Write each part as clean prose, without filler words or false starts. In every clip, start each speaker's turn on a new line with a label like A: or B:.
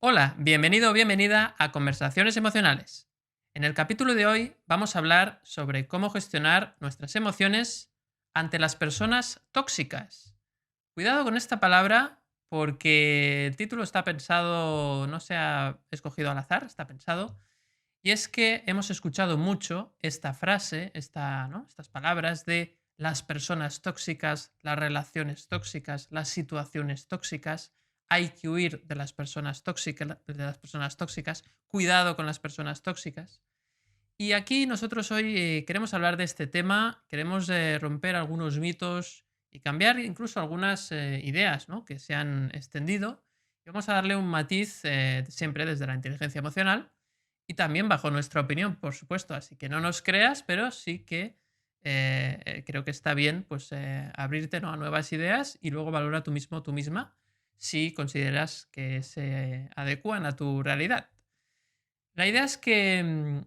A: Hola, bienvenido o bienvenida a Conversaciones Emocionales. En el capítulo de hoy vamos a hablar sobre cómo gestionar nuestras emociones ante las personas tóxicas. Cuidado con esta palabra porque el título está pensado, no se ha escogido al azar, está pensado. Y es que hemos escuchado mucho esta frase, estas palabras de las personas tóxicas, las relaciones tóxicas, las situaciones tóxicas. Hay que huir de las personas tóxicas, cuidado con las personas tóxicas. Y aquí nosotros hoy queremos hablar de este tema, queremos romper algunos mitos y cambiar incluso algunas ideas, ¿no?, que se han extendido. Y vamos a darle un matiz siempre desde la inteligencia emocional y también bajo nuestra opinión, por supuesto. Así que no nos creas, pero sí que creo que está bien pues, abrirte, ¿no?, a nuevas ideas y luego valora tú mismo, tú misma, si consideras que se adecúan a tu realidad. La idea es que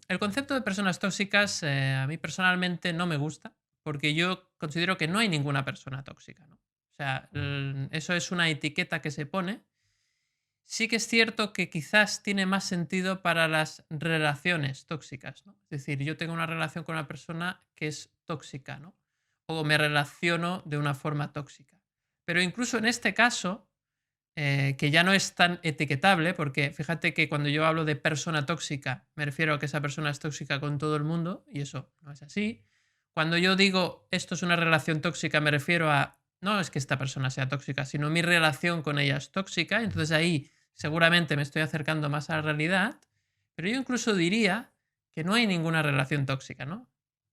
A: el concepto de personas tóxicas a mí personalmente no me gusta, porque yo considero que no hay ninguna persona tóxica, ¿no? O sea, eso es una etiqueta que se pone. Sí que es cierto que quizás tiene más sentido para las relaciones tóxicas, ¿no? Es decir, yo tengo una relación con una persona que es tóxica, ¿no? O me relaciono de una forma tóxica. Pero incluso en este caso, que ya no es tan etiquetable, porque fíjate que cuando yo hablo de persona tóxica, me refiero a que esa persona es tóxica con todo el mundo, y eso no es así. Cuando yo digo esto es una relación tóxica, me refiero a no es que esta persona sea tóxica, sino mi relación con ella es tóxica, entonces ahí seguramente me estoy acercando más a la realidad, pero yo incluso diría que no hay ninguna relación tóxica, ¿no?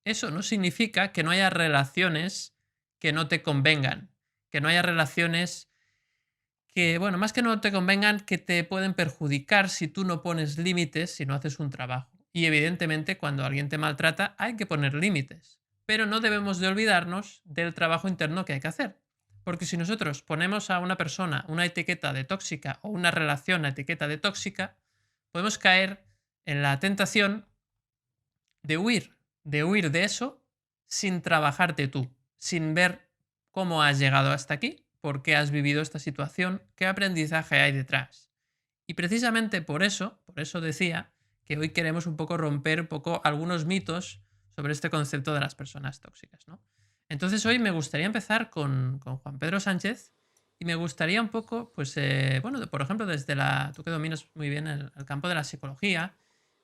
A: Eso no significa que no haya relaciones que no te convengan, que no haya relaciones que, bueno, más que no te convengan, que te pueden perjudicar si tú no pones límites, si no haces un trabajo. Y evidentemente, cuando alguien te maltrata, hay que poner límites. Pero no debemos de olvidarnos del trabajo interno que hay que hacer. Porque si nosotros ponemos a una persona una etiqueta de tóxica o una relación una etiqueta de tóxica, podemos caer en la tentación de huir de eso sin trabajarte tú, sin ver cómo has llegado hasta aquí, por qué has vivido esta situación, qué aprendizaje hay detrás. Y precisamente por eso decía que hoy queremos un poco romper un poco algunos mitos sobre este concepto de las personas tóxicas, ¿no? Entonces hoy me gustaría empezar con Juan Pedro Sánchez y me gustaría un poco, pues, bueno, por ejemplo, tú que dominas muy bien el campo de la psicología,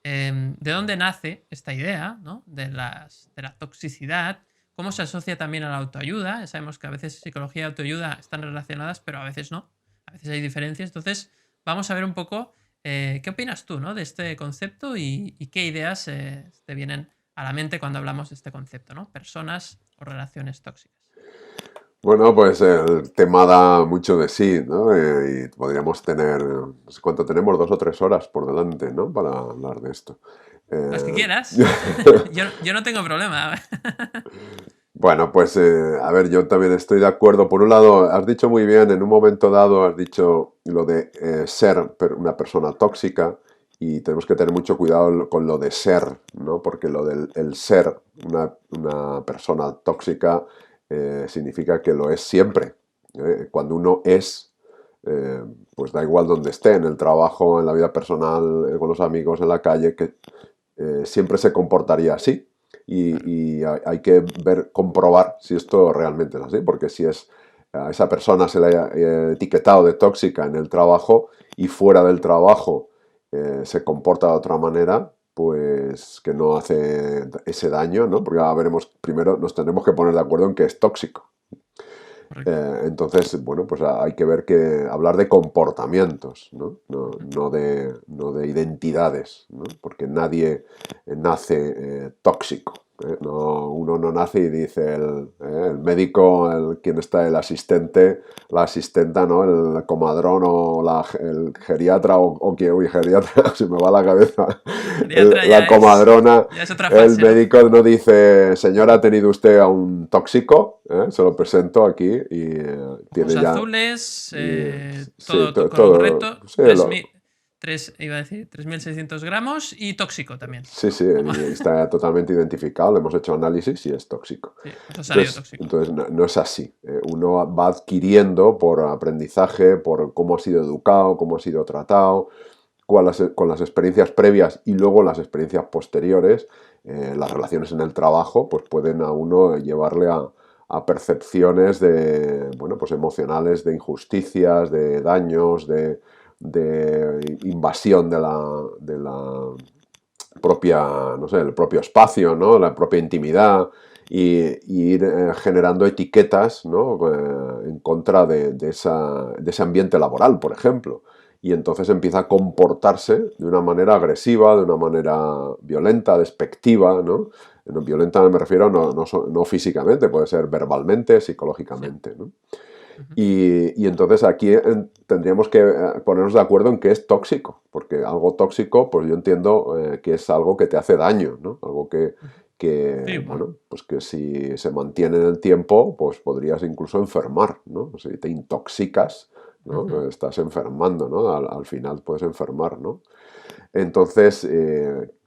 A: ¿de dónde nace esta idea, ¿no?, de la toxicidad? ¿Cómo se asocia también a la autoayuda? Ya sabemos que a veces psicología y autoayuda están relacionadas, pero a veces no. A veces hay diferencias. Entonces, vamos a ver un poco qué opinas tú, ¿no?, de este concepto y qué ideas te vienen a la mente cuando hablamos de este concepto, ¿no? Personas o relaciones tóxicas.
B: Bueno, pues el tema da mucho de sí, ¿no? Y podríamos tener, no sé cuánto tenemos, 2 o 3 horas por delante, ¿no? Para hablar de esto.
A: Las que
B: Eh,
A: quieras. Yo no tengo problema.
B: bueno, pues a ver, yo también estoy de acuerdo. Por un lado, has dicho muy bien, en un momento dado has dicho lo de ser una persona tóxica y tenemos que tener mucho cuidado con lo de ser, ¿no? Porque lo del el ser una persona tóxica significa que lo es siempre. Cuando uno es, pues da igual donde esté, en el trabajo, en la vida personal, con los amigos, en la calle, que siempre se comportaría así.
A: Claro.
B: Y hay que comprobar si esto realmente es así, porque si a esa persona se le ha etiquetado de tóxica en el trabajo y fuera del trabajo se comporta de otra manera, pues que no hace ese daño, ¿no? Porque ahora veremos, primero nos tenemos que poner de acuerdo en qué es tóxico.
A: Correcto.
B: Entonces, bueno, pues hay que ver hablar de comportamientos, ¿no? No de identidades, ¿no? Porque nadie nace tóxico. Uno no nace y dice el médico, quien está, el asistente, la asistenta, ¿no? El comadrón o el geriatra uy, geriatra, se me va la cabeza,
A: Geriatra
B: la comadrona,
A: ya es otra
B: el
A: fase, ¿no?
B: médico no dice, señora, ¿ha tenido usted a un tóxico? Se lo presento aquí y
A: Ojos
B: tiene ya.
A: azules,
B: Y, sí,
A: todo correcto.
B: sí,
A: iba a decir 3.600 gramos y tóxico también.
B: Sí, sí, y está totalmente identificado, le hemos hecho análisis y es tóxico.
A: Sí, nos ha salido tóxico.
B: Entonces no es así. Uno va adquiriendo por aprendizaje, por cómo ha sido educado, cómo ha sido tratado, con las experiencias previas y luego las experiencias posteriores, las relaciones en el trabajo, pues pueden a uno llevarle a percepciones bueno, pues emocionales de injusticias, de daños, de invasión de la propia, no sé, el propio espacio, ¿no? La propia intimidad y ir generando etiquetas, ¿no? En contra de ese ambiente laboral, por ejemplo. Y entonces empieza a comportarse de una manera agresiva, de una manera violenta, despectiva, ¿no? Violenta me refiero no físicamente, puede ser verbalmente, psicológicamente, ¿no? Y entonces aquí tendríamos que ponernos de acuerdo en qué es tóxico, porque algo tóxico, pues yo entiendo que es algo que te hace daño, ¿no? Algo
A: Sí,
B: bueno, pues que si se mantiene en el tiempo, pues podrías incluso enfermar, ¿no? Si te intoxicas, ¿no? Estás enfermando, ¿no? Al final puedes enfermar, ¿no? Entonces,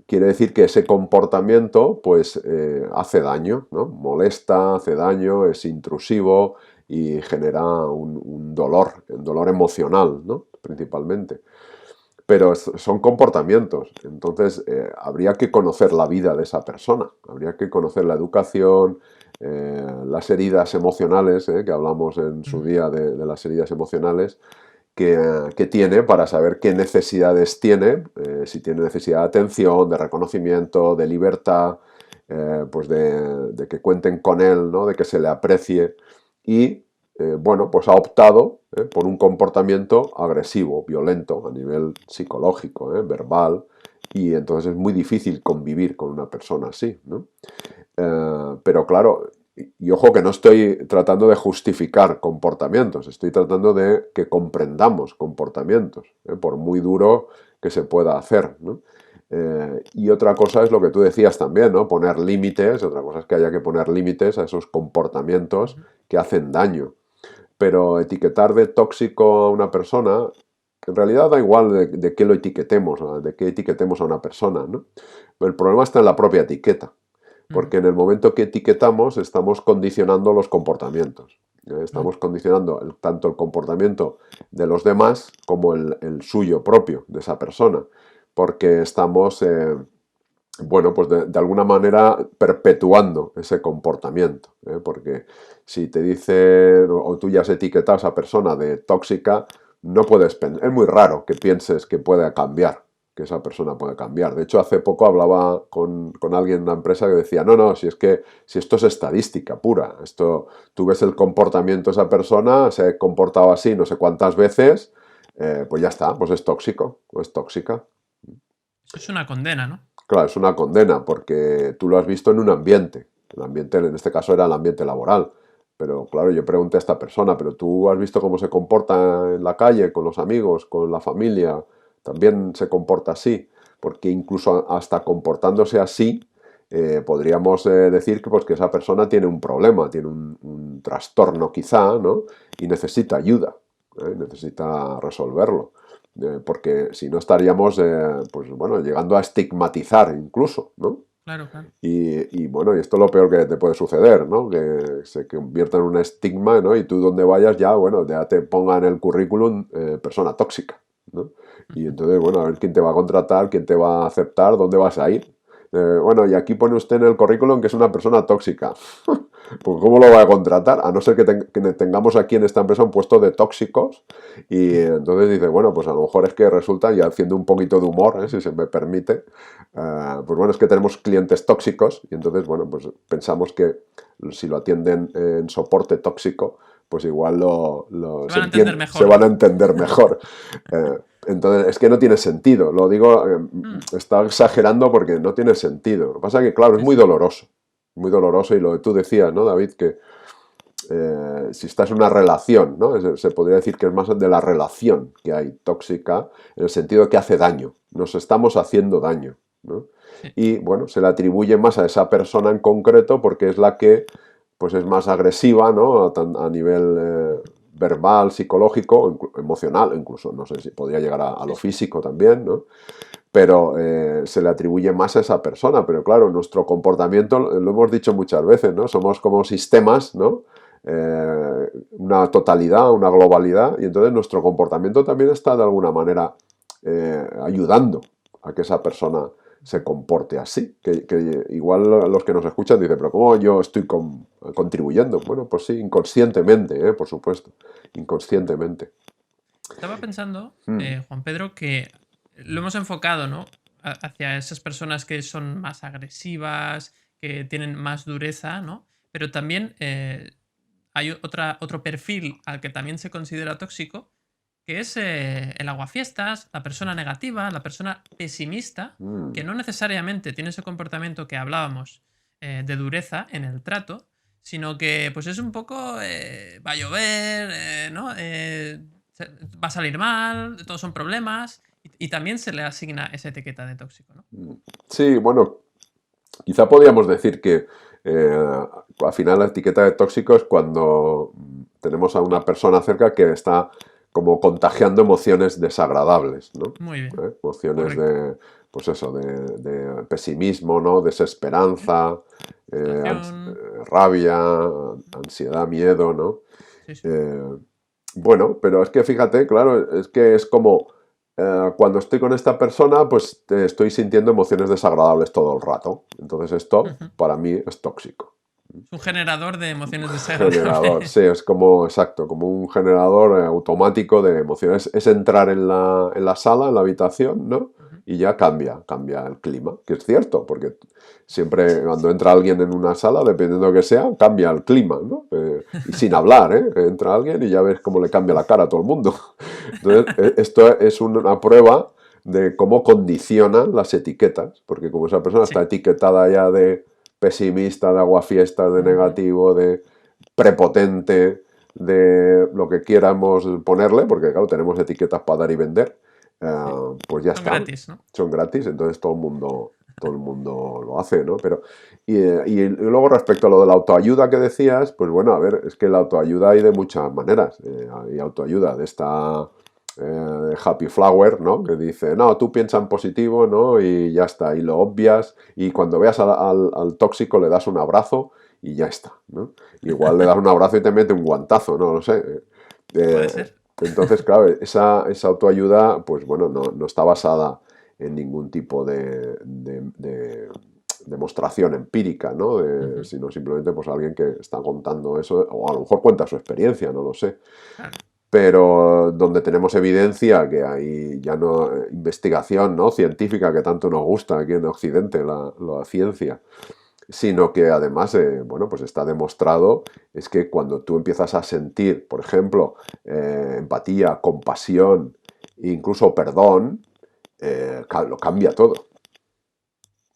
B: quiere decir que ese comportamiento, pues, hace daño, ¿no? Molesta, hace daño, es intrusivo y genera un dolor emocional, ¿no? Principalmente. Pero son comportamientos, entonces habría que conocer la vida de esa persona, habría que conocer la educación, las heridas emocionales, que hablamos en su día de las heridas emocionales, que tiene para saber qué necesidades tiene, si tiene necesidad de atención, de reconocimiento, de libertad, pues de que cuenten con él, ¿no? De que se le aprecie y, bueno, pues ha optado por un comportamiento agresivo, violento a nivel psicológico, verbal, y entonces es muy difícil convivir con una persona así, ¿no? Pero claro, y ojo que no estoy tratando de justificar comportamientos, estoy tratando de que comprendamos comportamientos, por muy duro que se pueda hacer, ¿no? Y otra cosa es lo que tú decías también, ¿no? Poner límites, otra cosa es que haya que poner límites a esos comportamientos que hacen daño. Pero etiquetar de tóxico a una persona, en realidad da igual de qué lo etiquetemos, de qué etiquetemos a una persona, ¿no? Pero el problema está en la propia etiqueta. Porque en el momento que etiquetamos estamos condicionando los comportamientos. Estamos condicionando tanto el comportamiento de los demás como el suyo propio, de esa persona. Porque estamos, bueno, pues de alguna manera perpetuando ese comportamiento. Porque si te dice o tú ya has etiquetado a esa persona de tóxica, no puedes es muy raro que pienses que pueda cambiar, que esa persona puede cambiar. De hecho, hace poco hablaba con alguien en una empresa que decía, no, si esto es estadística pura, tú ves el comportamiento de esa persona, se ha comportado así no sé cuántas veces, pues ya está, pues es tóxico o es tóxica.
A: Eso es una condena, ¿no?
B: Claro, es una condena porque tú lo has visto en un ambiente. El ambiente, en este caso, era el ambiente laboral. Pero claro, yo pregunté a esta persona, ¿pero tú has visto cómo se comporta en la calle, con los amigos, con la familia? También se comporta así. Porque incluso hasta comportándose así, podríamos decir que, pues, que esa persona tiene un problema, tiene un trastorno quizá, ¿no? Y necesita ayuda, necesita resolverlo. Porque si no estaríamos, pues bueno, llegando a estigmatizar incluso, ¿no?
A: Claro, claro.
B: Y bueno, y esto es lo peor que te puede suceder, ¿no? Que se convierta en un estigma, ¿no? Y tú donde vayas ya, bueno, ya te ponga en el currículum persona tóxica, ¿no? Y entonces, bueno, a ver quién te va a contratar, quién te va a aceptar, dónde vas a ir. Bueno, y aquí pone usted en el currículum que es una persona tóxica. Pues ¿cómo lo va a contratar? A no ser que tengamos aquí en esta empresa un puesto de tóxicos y entonces dice, bueno, pues a lo mejor es que resulta, y haciendo un poquito de humor, si se me permite, pues bueno, es que tenemos clientes tóxicos y entonces, bueno, pues pensamos que si lo atienden en soporte tóxico, pues igual
A: Se van a entender
B: se
A: mejor,
B: van a
A: ¿no?
B: entender mejor. Entonces, es que no tiene sentido. Lo digo, está exagerando porque no tiene sentido. Lo que pasa es que, claro, es muy doloroso. Muy doloroso y lo que tú decías, ¿no, David? Que si estás en una relación, ¿no? Se podría decir que es más de la relación que hay tóxica, en el sentido de que hace daño. Nos estamos haciendo daño, ¿no?
A: Sí.
B: Y, bueno, se le atribuye más a esa persona en concreto porque es la que, pues, es más agresiva, ¿no? A nivel verbal, psicológico, emocional, incluso, no sé si podría llegar a
A: Sí,
B: lo
A: sí.
B: físico también, ¿no? Pero se le atribuye más a esa persona. Pero claro, nuestro comportamiento, lo hemos dicho muchas veces, ¿no? Somos como sistemas, ¿no? Una totalidad, una globalidad, y entonces nuestro comportamiento también está de alguna manera ayudando a que esa persona se comporte así. Que igual los que nos escuchan dicen, pero ¿cómo yo estoy contribuyendo? Bueno, pues sí, inconscientemente, por supuesto, inconscientemente.
A: Estaba pensando,
B: Mm,
A: Juan Pedro, que lo hemos enfocado, ¿no? Hacia esas personas que son más agresivas, que tienen más dureza, ¿no? Pero también hay otro perfil al que también se considera tóxico, que es el aguafiestas, la persona negativa, la persona pesimista, que
B: mm.
A: no necesariamente tiene ese comportamiento que hablábamos de dureza en el trato, sino que pues es un poco va a llover, ¿no? Va a salir mal, todos son problemas, y también se le asigna esa etiqueta de tóxico, ¿no?
B: Sí, bueno, quizá podríamos decir que al final la etiqueta de tóxico es cuando tenemos a una
A: Sí,
B: persona cerca que está como contagiando emociones desagradables, ¿no?
A: muy bien,
B: Emociones
A: correcto.
B: de, pues eso, de pesimismo, ¿no? Desesperanza,
A: Frustración,
B: rabia, ansiedad, miedo, ¿no?
A: sí, sí.
B: Eh, bueno, pero es que fíjate, claro, es que es como cuando estoy con esta persona, pues estoy sintiendo emociones desagradables todo el rato. Entonces esto
A: Ujú.
B: para mí es tóxico.
A: Es un generador de emociones
B: Generador,
A: desagradables.
B: sí, es como, exacto, como un generador automático de emociones. Es entrar en la sala, en la habitación, ¿no?
A: Ujú.
B: Y ya cambia el clima, que es cierto, porque siempre cuando entra alguien en una sala, dependiendo de que sea, cambia el clima, ¿no? Y sin hablar, ¿eh? Entra alguien y ya ves cómo le cambia la cara a todo el mundo. Entonces, esto es una prueba de cómo condicionan las etiquetas, porque como esa persona está
A: Sí.
B: etiquetada ya de pesimista, de aguafiestas, de
A: Ujú.
B: negativo, de prepotente, de lo que quieramos ponerle, porque claro, tenemos etiquetas para dar y vender,
A: Sí.
B: pues ya
A: Son
B: está,
A: gratis, ¿no?
B: son gratis, entonces todo el mundo lo hace, ¿no? Pero, y luego respecto a lo de la autoayuda que decías, pues bueno, a ver, es que la autoayuda hay de muchas maneras. Hay autoayuda de esta Happy Flower, ¿no? Que dice, no, tú piensa en positivo, ¿no? Y ya está, y lo obvias, y cuando veas al tóxico le das un abrazo y ya está, ¿no? Igual le das un abrazo y te mete un guantazo, no lo sé.
A: Puede
B: Eh,
A: ser.
B: entonces, claro, esa autoayuda, pues bueno, no está basada en ningún tipo de demostración empírica, ¿no?
A: Ujú.
B: Sino simplemente pues alguien que está contando eso, o a lo mejor cuenta su experiencia, no lo sé.
A: Claro.
B: Pero donde tenemos evidencia, que hay ya no investigación, ¿no? Científica que tanto nos gusta aquí en Occidente, la ciencia, sino que además, bueno, pues está demostrado, es que cuando tú empiezas a sentir, por ejemplo, empatía, compasión, incluso perdón, lo cambia todo,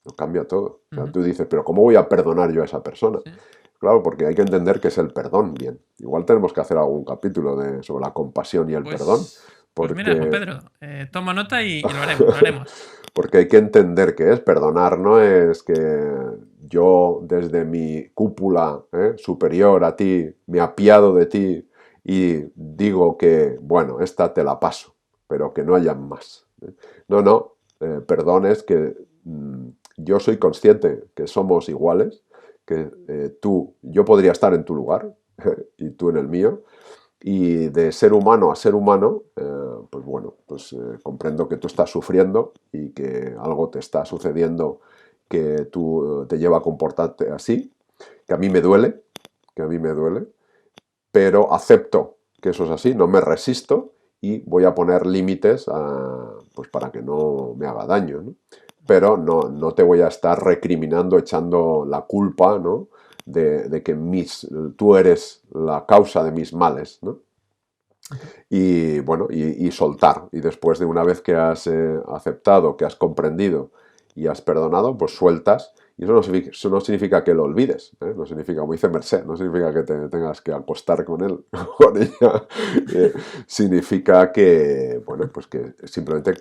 B: lo cambia todo. O sea,
A: Ujú.
B: tú dices, pero ¿cómo voy a perdonar yo a esa persona?
A: Sí.
B: Claro, porque hay que entender qué es el perdón bien. Igual tenemos que hacer algún capítulo sobre la compasión y el perdón,
A: Pues mira, Juan
B: porque
A: Pedro, tomo nota y lo haremos, lo haremos.
B: porque hay que entender qué es. Perdonar no es que yo desde mi cúpula superior a ti me apiado de ti y digo que, bueno, esta te la paso, pero que no haya más. No, no. Perdón es que yo soy consciente que somos iguales, que yo podría estar en tu lugar y tú en el mío, y de ser humano a ser humano, pues bueno, pues comprendo que tú estás sufriendo y que algo te está sucediendo que tú te lleva a comportarte así, que a mí me duele, que a mí me duele, pero acepto que eso es así, no me resisto y voy a poner límites pues para que no me haga daño, ¿no? Pero no te voy a estar recriminando, echando la culpa, ¿no? De que tú eres la causa de mis males, ¿no?
A: Ujú.
B: Y bueno, y soltar. Y después de una vez que has aceptado, que has comprendido y has perdonado, pues sueltas. Y eso no significa que lo olvides, ¿eh? No significa, como dice Merced, no significa que te tengas que acostar con él, con ella. Significa que, bueno, pues que simplemente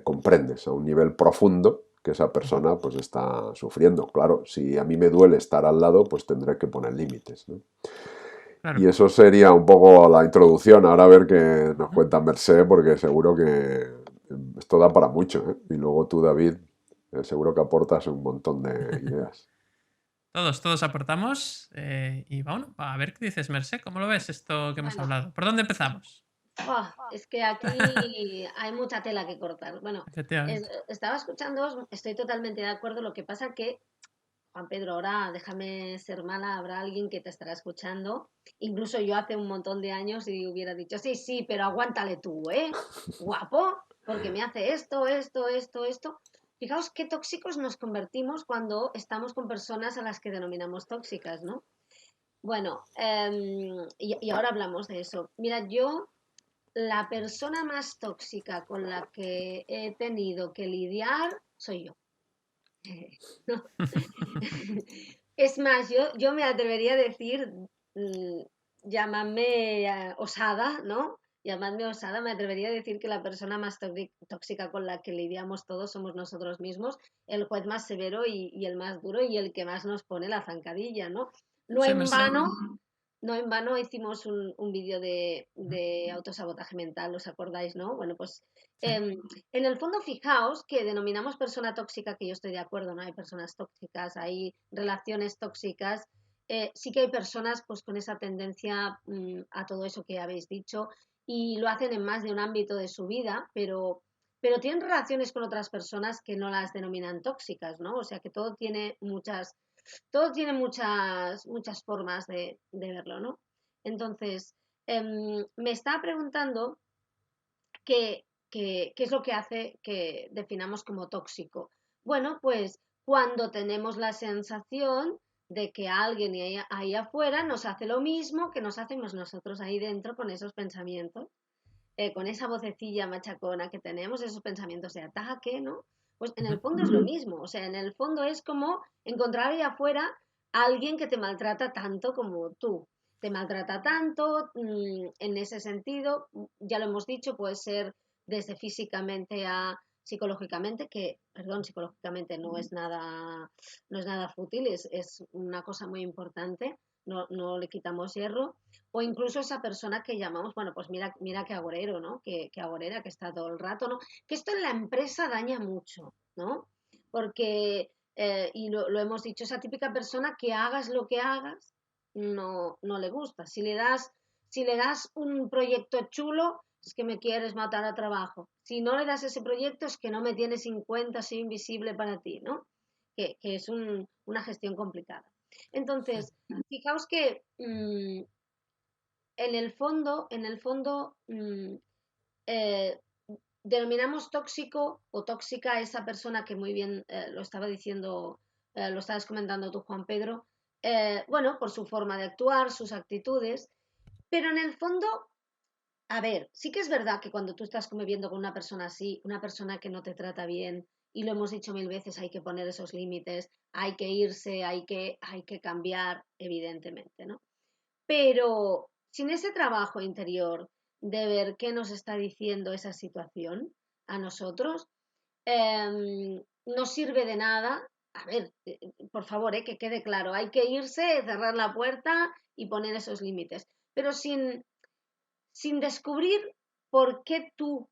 B: comprendes a un nivel profundo que esa
A: Ujú.
B: persona pues está sufriendo. Claro, si a mí me duele estar al lado, pues tendré que poner límites, ¿no? Y
A: claro.
B: eso sería un poco la introducción. Ahora a ver qué nos cuenta Merced, porque seguro que esto da para mucho, ¿eh? Y luego tú, David, seguro que aportas un montón de ideas.
A: Todos aportamos. Y bueno, a ver qué dices, Merced. ¿Cómo lo ves esto que hemos
C: Bueno,
A: hablado? ¿Por dónde empezamos?
C: es que aquí hay mucha tela que cortar. Bueno,
A: Efectivamente.
C: estaba escuchando, estoy totalmente de acuerdo. Lo que pasa que, Juan Pedro, ahora déjame ser mala, habrá alguien que te estará escuchando. Incluso yo hace un montón de años y hubiera dicho, sí, sí, pero aguántale tú, ¿eh? Guapo, porque me hace esto. Fijaos qué tóxicos nos convertimos cuando estamos con personas a las que denominamos tóxicas, ¿no? Bueno, y ahora hablamos de eso. Mira, yo, la persona más tóxica con la que he tenido que lidiar soy yo. ¿No? Es más, yo me atrevería a decir, mm, llamadme osada, ¿no? Llamadme osada, me atrevería a decir que la persona más tóxica con la que lidiamos todos somos nosotros mismos, el juez más severo y el más duro y el que más nos pone la zancadilla, ¿no? No
A: Sí,
C: en
A: Merced.
C: vano, no en vano hicimos un vídeo de autosabotaje mental, ¿os acordáis, no? Bueno, pues
A: Sí.
C: en el fondo, fijaos que denominamos persona tóxica, que yo estoy de acuerdo, ¿no? Hay personas tóxicas, hay relaciones tóxicas. Sí que hay personas pues con esa tendencia a todo eso que habéis dicho y lo hacen en más de un ámbito de su vida, pero tienen relaciones con otras personas que no las denominan tóxicas, ¿no? O sea que muchas formas de verlo, ¿no? Entonces, me estaba preguntando qué es lo que hace que definamos como tóxico. Bueno, pues cuando tenemos la sensación de que alguien ahí afuera nos hace lo mismo que nos hacemos nosotros ahí dentro con esos pensamientos, con esa vocecilla machacona que tenemos, esos pensamientos de ataque, ¿no? Pues en el
A: Ujú.
C: fondo es lo mismo, o sea, en el fondo es como encontrar ahí afuera a alguien que te maltrata tanto como tú. Te maltrata tanto, en ese sentido, ya lo hemos dicho, puede ser desde físicamente a psicológicamente, que, perdón, psicológicamente no es nada fútil, es una cosa muy importante, no le quitamos hierro, o incluso esa persona que llamamos, bueno, pues mira qué agorero, ¿no? Que agorera, que está todo el rato, ¿no? Que esto en la empresa daña mucho, ¿no? Porque, y lo hemos dicho, esa típica persona que hagas lo que hagas, no le gusta. Si le das un proyecto chulo, es que me quieres matar a trabajo. Si no le das ese proyecto, es que no me tienes en cuenta, soy invisible para ti, ¿no? Que es una gestión complicada.
A: Sí.
C: Entonces, fijaos que en el fondo, eh, denominamos tóxico o tóxica a esa persona que muy bien lo estaba diciendo, lo estabas comentando tú, Juan Pedro, bueno, por su forma de actuar, sus actitudes, pero en el fondo, a ver, sí que es verdad que cuando tú estás conviviendo con una persona así, una persona que no te trata bien, y lo hemos dicho mil veces, hay que poner esos límites, hay que irse, hay que cambiar, evidentemente, ¿no? Pero sin ese trabajo interior de ver qué nos está diciendo esa situación a nosotros, no sirve de nada. A ver, por favor, que quede claro, hay que irse, cerrar la puerta y poner esos límites, pero sin descubrir por qué tú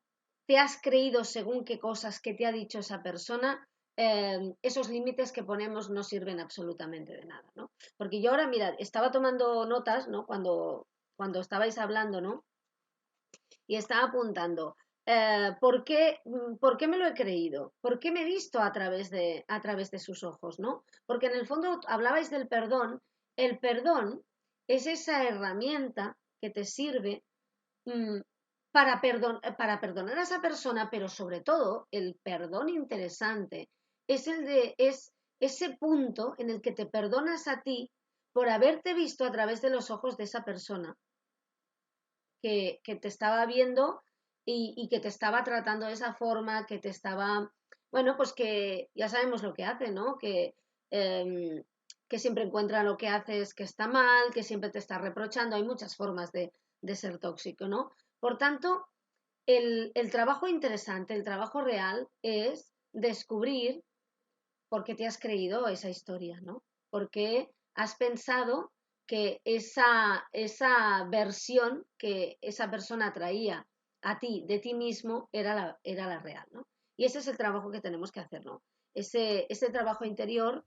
C: te has creído según qué cosas que te ha dicho esa persona, esos límites que ponemos no sirven absolutamente de nada, ¿no? Porque yo ahora, mirad, estaba tomando notas, ¿no? Cuando estabais hablando, ¿no? Y estaba apuntando, ¿por qué me lo he creído? ¿Por qué me he visto a través de sus ojos, ¿no? Porque en el fondo hablabais del perdón. El perdón es esa herramienta que te sirve mm, para perdonar a esa persona, pero sobre todo el perdón interesante es ese punto en el que te perdonas a ti por haberte visto a través de los ojos de esa persona que te estaba viendo y que te estaba tratando de esa forma, que te estaba, bueno, pues que ya sabemos lo que hace, ¿no? Que siempre encuentra lo que haces que está mal, que siempre te está reprochando. Hay muchas formas de ser tóxico, ¿no? Por tanto, el trabajo interesante, el trabajo real es descubrir por qué te has creído esa historia, ¿no? ¿Por qué has pensado que esa versión que esa persona traía a ti de ti mismo era la real, ¿no? Y ese es el trabajo que tenemos que hacer, ¿no? Ese trabajo interior,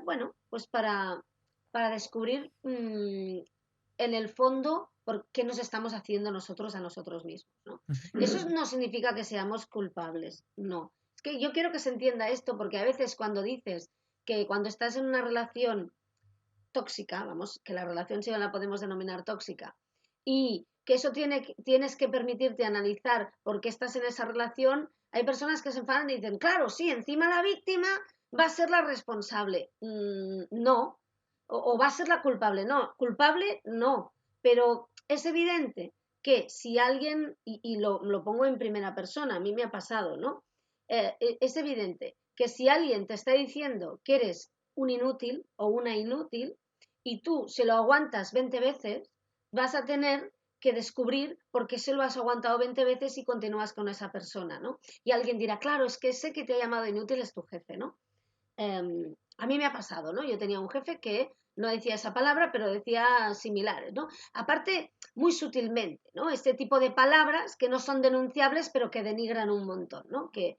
C: bueno, pues para descubrir en el fondo por qué nos estamos haciendo nosotros a nosotros mismos, ¿no? Eso no significa que seamos culpables, no. Es que yo quiero que se entienda esto porque a veces cuando dices que cuando estás en una relación tóxica, vamos, que la relación sí la podemos denominar tóxica, y que eso tienes que permitirte analizar por qué estás en esa relación, hay personas que se enfadan y dicen, claro, sí, encima la víctima va a ser la responsable. No, o va a ser la culpable, no, culpable no, pero es evidente que si alguien, y lo pongo en primera persona, a mí me ha pasado, ¿no? Es evidente que si alguien te está diciendo que eres un inútil o una inútil, y tú se lo aguantas 20 veces, vas a tener que descubrir por qué se lo has aguantado 20 veces y continúas con esa persona, ¿no? Y alguien dirá, claro, es que ese que te ha llamado inútil es tu jefe, ¿no? A mí me ha pasado, ¿no? Yo tenía un jefe que no decía esa palabra, pero decía similares, ¿no? Aparte, muy sutilmente, ¿no? Este tipo de palabras que no son denunciables, pero que denigran un montón, ¿no? Que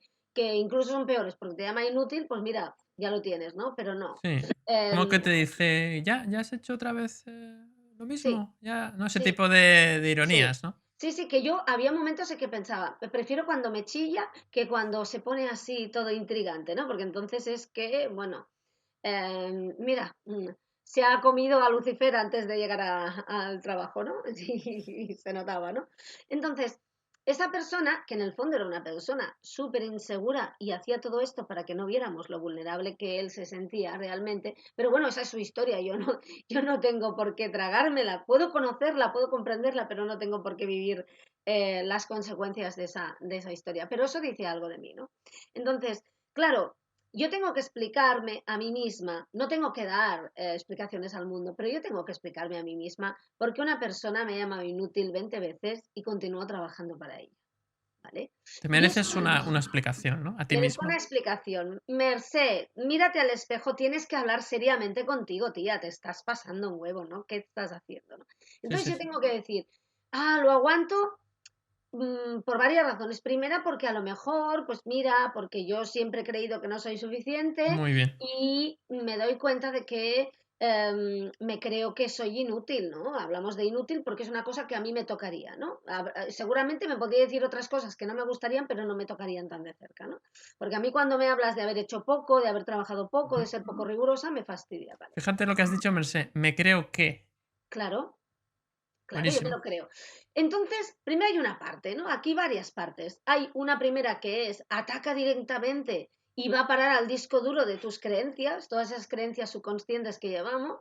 C: incluso son peores, porque te llama inútil, pues mira, ya lo tienes, ¿no? Pero no.
A: Sí. Como que
C: Eh,
A: te dice, ¿ya has hecho otra vez lo
C: sí,
A: mismo? Ya, no, ese
C: sí,
A: tipo de
C: sí.
A: ironías, ¿no?
C: Sí, sí, que yo había momentos en que pensaba, prefiero cuando me chilla que cuando se pone así todo intrigante, ¿no? Porque entonces es que, bueno, mira, se ha comido a Lucifer antes de llegar al trabajo, ¿no? Y se notaba, ¿no? Entonces, esa persona, que en el fondo era una persona súper insegura y hacía todo esto para que no viéramos lo vulnerable que él se sentía realmente, pero bueno, esa es su historia, yo no tengo por qué tragármela, puedo conocerla, puedo comprenderla, pero no tengo por qué vivir las consecuencias de esa historia. Pero eso dice algo de mí, ¿no? Entonces, claro, yo tengo que explicarme a mí misma, no tengo que dar explicaciones al mundo, pero yo tengo que explicarme a mí misma por qué una persona me ha llamado inútil 20 veces y continúo trabajando para ella, ¿vale?
A: Te
C: Y eso
A: mereces una explicación, ¿no? A ti
C: merezco una
A: mismo.
C: explicación. Merced, mírate al espejo, tienes que hablar seriamente contigo, tía, te estás pasando un huevo, ¿no? ¿Qué estás haciendo, no?
A: Sí,
C: Entonces
A: sí,
C: yo
A: sí.
C: tengo que decir, lo aguanto por varias razones. Primera, porque a lo mejor, pues mira, porque yo siempre he creído que no soy suficiente
A: Muy bien.
C: y me doy cuenta de que me creo que soy inútil, ¿no? Hablamos de inútil porque es una cosa que a mí me tocaría, ¿no? Seguramente me podría decir otras cosas que no me gustarían, pero no me tocarían tan de cerca, ¿no? Porque a mí cuando me hablas de haber hecho poco, de haber trabajado poco, de
A: Ujú.
C: ser poco rigurosa, me fastidia, ¿vale?
A: Fíjate lo que has dicho, Merced. Me creo que.
C: Claro. Claro, yo me
A: Buenísimo.
C: lo creo. Entonces, primero hay una parte, ¿no? Aquí varias partes. Hay una primera que es ataca directamente y va a parar al disco duro de tus creencias, todas esas creencias subconscientes que llevamos.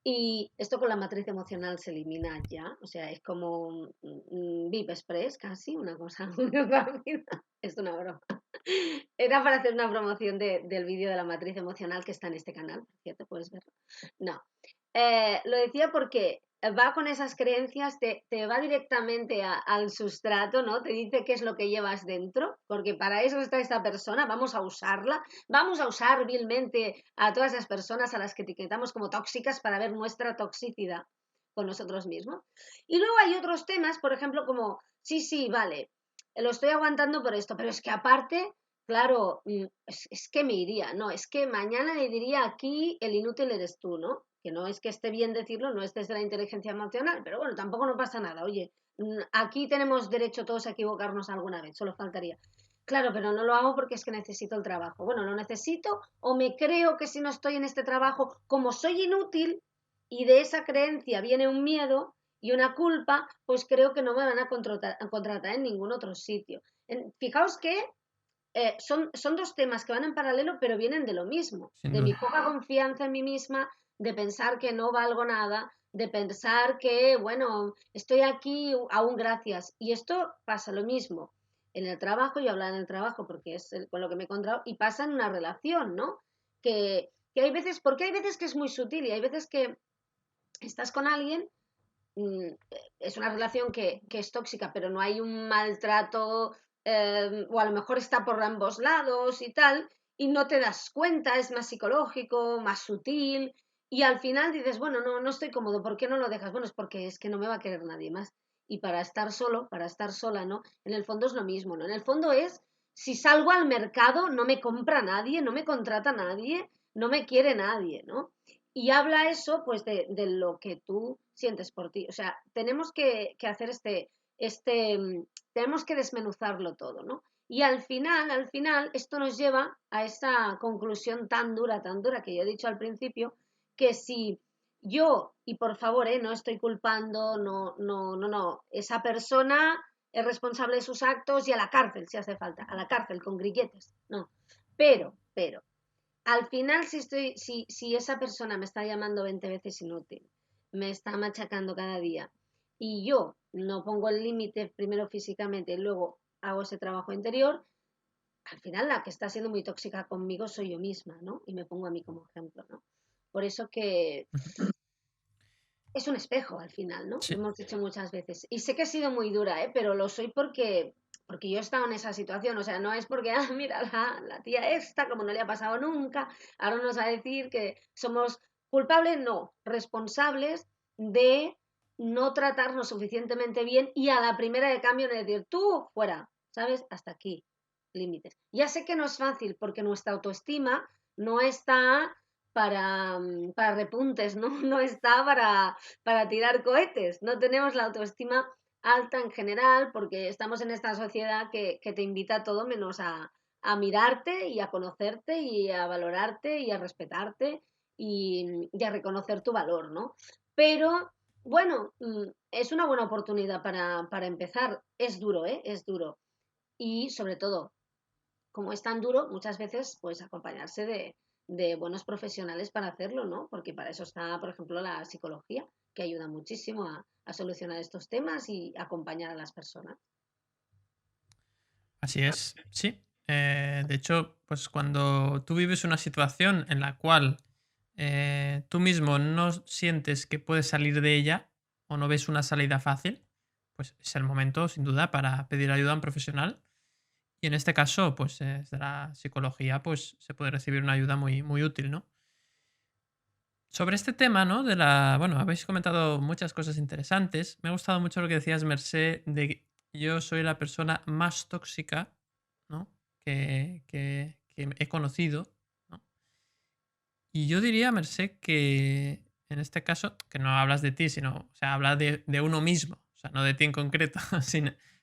C: Y esto con la matriz emocional se elimina ya, o sea, es como un VIP Express casi, una cosa muy rápida. Es una broma. Era para hacer una promoción del vídeo de la matriz emocional que está en este canal, por cierto, puedes verlo. No, lo decía porque va con esas creencias, te va directamente al sustrato, ¿no? Te dice qué es lo que llevas dentro, porque para eso está esta persona, vamos a usarla, vamos a usar vilmente a todas esas personas a las que etiquetamos como tóxicas para ver nuestra toxicidad con nosotros mismos. Y luego hay otros temas, por ejemplo, como, sí, sí, vale, lo estoy aguantando por esto, pero es que aparte, claro, es que me iría, no, es que mañana le diría aquí el inútil eres tú, ¿no? Que no es que esté bien decirlo, no es desde la inteligencia emocional, pero bueno, tampoco no pasa nada, oye, aquí tenemos derecho todos a equivocarnos alguna vez, solo faltaría. Claro, pero no lo hago porque es que necesito el trabajo. Bueno, lo necesito o me creo que si no estoy en este trabajo, como soy inútil y de esa creencia viene un miedo y una culpa, pues creo que no me van a contratar en ningún otro sitio. Fijaos que son dos temas que van en paralelo, pero vienen de lo mismo,
A: Sin
C: de mi
A: duda.
C: poca confianza en mí misma, de pensar que no valgo nada, de pensar que, bueno, estoy aquí aún gracias. Y esto pasa lo mismo en el trabajo, yo hablaba en el trabajo porque es con lo que me he encontrado, y pasa en una relación, ¿no? Que hay veces, porque hay veces que es muy sutil y hay veces que estás con alguien es una relación que es tóxica, pero no hay un maltrato, o a lo mejor está por ambos lados y tal, y no te das cuenta, es más psicológico, más sutil, Y al final dices, bueno, no estoy cómodo, ¿por qué no lo dejas? Bueno, es que no me va a querer nadie más. Y para estar solo, para estar sola, ¿no? En el fondo es lo mismo, ¿no? En el fondo es, si salgo al mercado, no me compra nadie, no me contrata nadie, no me quiere nadie, ¿no? Y habla eso, pues, de lo que tú sientes por ti. O sea, tenemos que hacer tenemos que desmenuzarlo todo, ¿no? Y al final, esto nos lleva a esa conclusión tan dura que yo he dicho al principio, que si yo, y por favor, no estoy culpando, no, esa persona es responsable de sus actos y a la cárcel si hace falta, a la cárcel con grilletes, no. Pero, al final si esa persona me está llamando 20 veces inútil, me está machacando cada día y yo no pongo el límite primero físicamente y luego hago ese trabajo interior, al final la que está siendo muy tóxica conmigo soy yo misma, ¿no? Y me pongo a mí como ejemplo, ¿no? Por eso que es un espejo al final, ¿no? Lo
A: Sí.
C: hemos dicho muchas veces. Y sé que he sido muy dura, ¿eh? Pero lo soy porque yo he estado en esa situación. O sea, no es porque, mira, la tía esta, como no le ha pasado nunca, ahora nos va a decir que somos culpables, no, responsables de no tratarnos suficientemente bien y a la primera de cambio de decir, tú, fuera, ¿sabes? Hasta aquí, límites. Ya sé que no es fácil porque nuestra autoestima no está para repuntes, ¿no? No está para tirar cohetes. No tenemos la autoestima alta en general porque estamos en esta sociedad que te invita a todo menos a mirarte y a conocerte y a valorarte y a respetarte y a reconocer tu valor, ¿no? Pero bueno, es una buena oportunidad para empezar. Es duro, ¿eh? Es duro. Y sobre todo, como es tan duro, muchas veces pues acompañarse de buenos profesionales para hacerlo, ¿no? Porque para eso está, por ejemplo, la psicología, que ayuda muchísimo a solucionar estos temas y acompañar a las personas.
A: Así es, sí. De hecho, pues cuando tú vives una situación en la cual tú mismo no sientes que puedes salir de ella o no ves una salida fácil, pues es el momento, sin duda, para pedir ayuda a un profesional. Y en este caso, pues desde la psicología, pues se puede recibir una ayuda muy, muy útil, ¿no? Sobre este tema, ¿no? Bueno, habéis comentado muchas cosas interesantes. Me ha gustado mucho lo que decías, Mercé, de que yo soy la persona más tóxica, ¿no? Que he conocido, ¿no? Y yo diría, Mercé, que en este caso, que no hablas de ti, sino, o sea, habla de uno mismo, o sea, no de ti en concreto,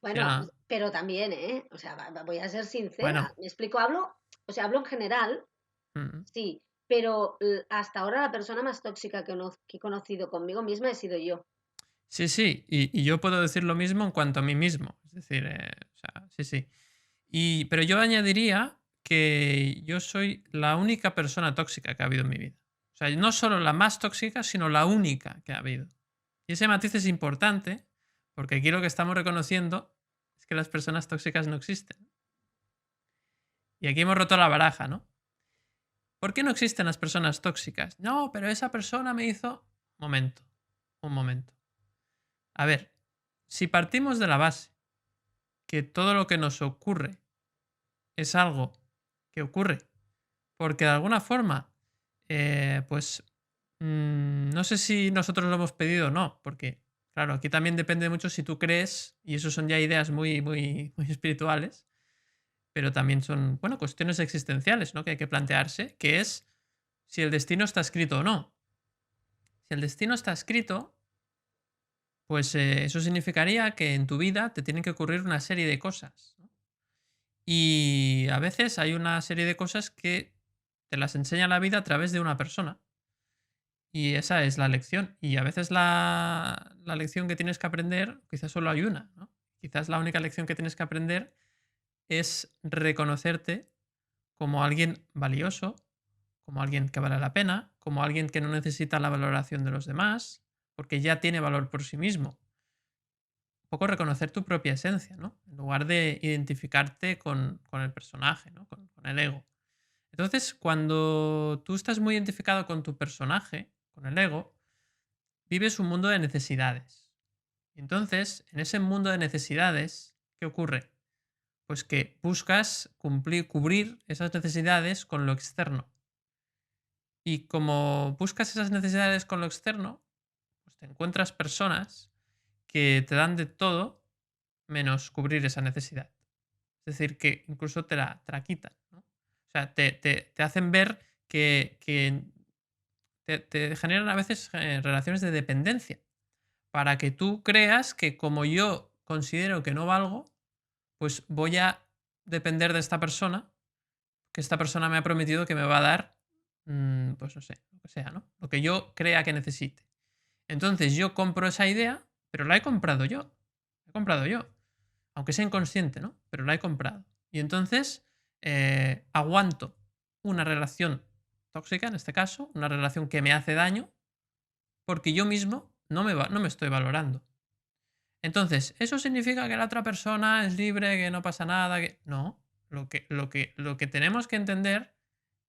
C: Bueno,
A: sino,
C: pero también, ¿eh? O sea, voy a ser sincera.
A: bueno,
C: Me explico, o sea, hablo en general,
A: mm,
C: sí, pero hasta ahora la persona más tóxica que he conocido conmigo misma he sido yo.
A: sí, sí, y yo puedo decir lo mismo en cuanto a mí mismo, es decir, o sea, sí, sí. Pero yo añadiría que yo soy la única persona tóxica que ha habido en mi vida. O sea, no solo la más tóxica, sino la única que ha habido. Y ese matiz es importante porque aquí lo que estamos reconociendo es que las personas tóxicas no existen. Y aquí hemos roto la baraja, ¿no? ¿Por qué no existen las personas tóxicas? No, pero esa persona me hizo... Momento, un momento. A ver, si partimos de la base que todo lo que nos ocurre es algo que ocurre porque de alguna forma, pues no sé si nosotros lo hemos pedido o no, porque claro, aquí también depende mucho si tú crees, y eso son ya ideas muy, muy, muy espirituales, pero también son, bueno, cuestiones existenciales, ¿no? Que hay que plantearse, que es si el destino está escrito o no. Si el destino está escrito, pues eso significaría que en tu vida te tienen que ocurrir una serie de cosas, ¿no? Y a veces hay una serie de cosas que te las enseña la vida a través de una persona. Y esa es la lección. Y a veces la lección que tienes que aprender, quizás solo hay una, ¿no? Quizás la única lección que tienes que aprender es reconocerte como alguien valioso, como alguien que vale la pena, como alguien que no necesita la valoración de los demás, porque ya tiene valor por sí mismo. Un poco reconocer tu propia esencia, ¿no? En lugar de identificarte con el personaje, ¿no? Con el ego. Entonces, cuando tú estás muy identificado con tu personaje, con el ego, vives un mundo de necesidades. Y entonces, en ese mundo de necesidades, ¿qué ocurre? Pues que buscas cubrir esas necesidades con lo externo. Y como buscas esas necesidades con lo externo, pues te encuentras personas que te dan de todo menos cubrir esa necesidad. Es decir, que incluso te la quitan, ¿no? O sea, te hacen ver que te generan a veces relaciones de dependencia para que tú creas que como yo considero que no valgo, pues voy a depender de esta persona, que esta persona me ha prometido que me va a dar, pues no sé, lo que sea, ¿no? Lo que yo crea que necesite. Entonces yo compro esa idea, pero la he comprado yo. La he comprado yo. Aunque sea inconsciente, ¿no? Pero la he comprado. Y entonces aguanto una relación tóxica, en este caso, una relación que me hace daño, porque yo mismo no me estoy valorando. Entonces, ¿eso significa que la otra persona es libre, que no pasa nada? No. Lo que tenemos que entender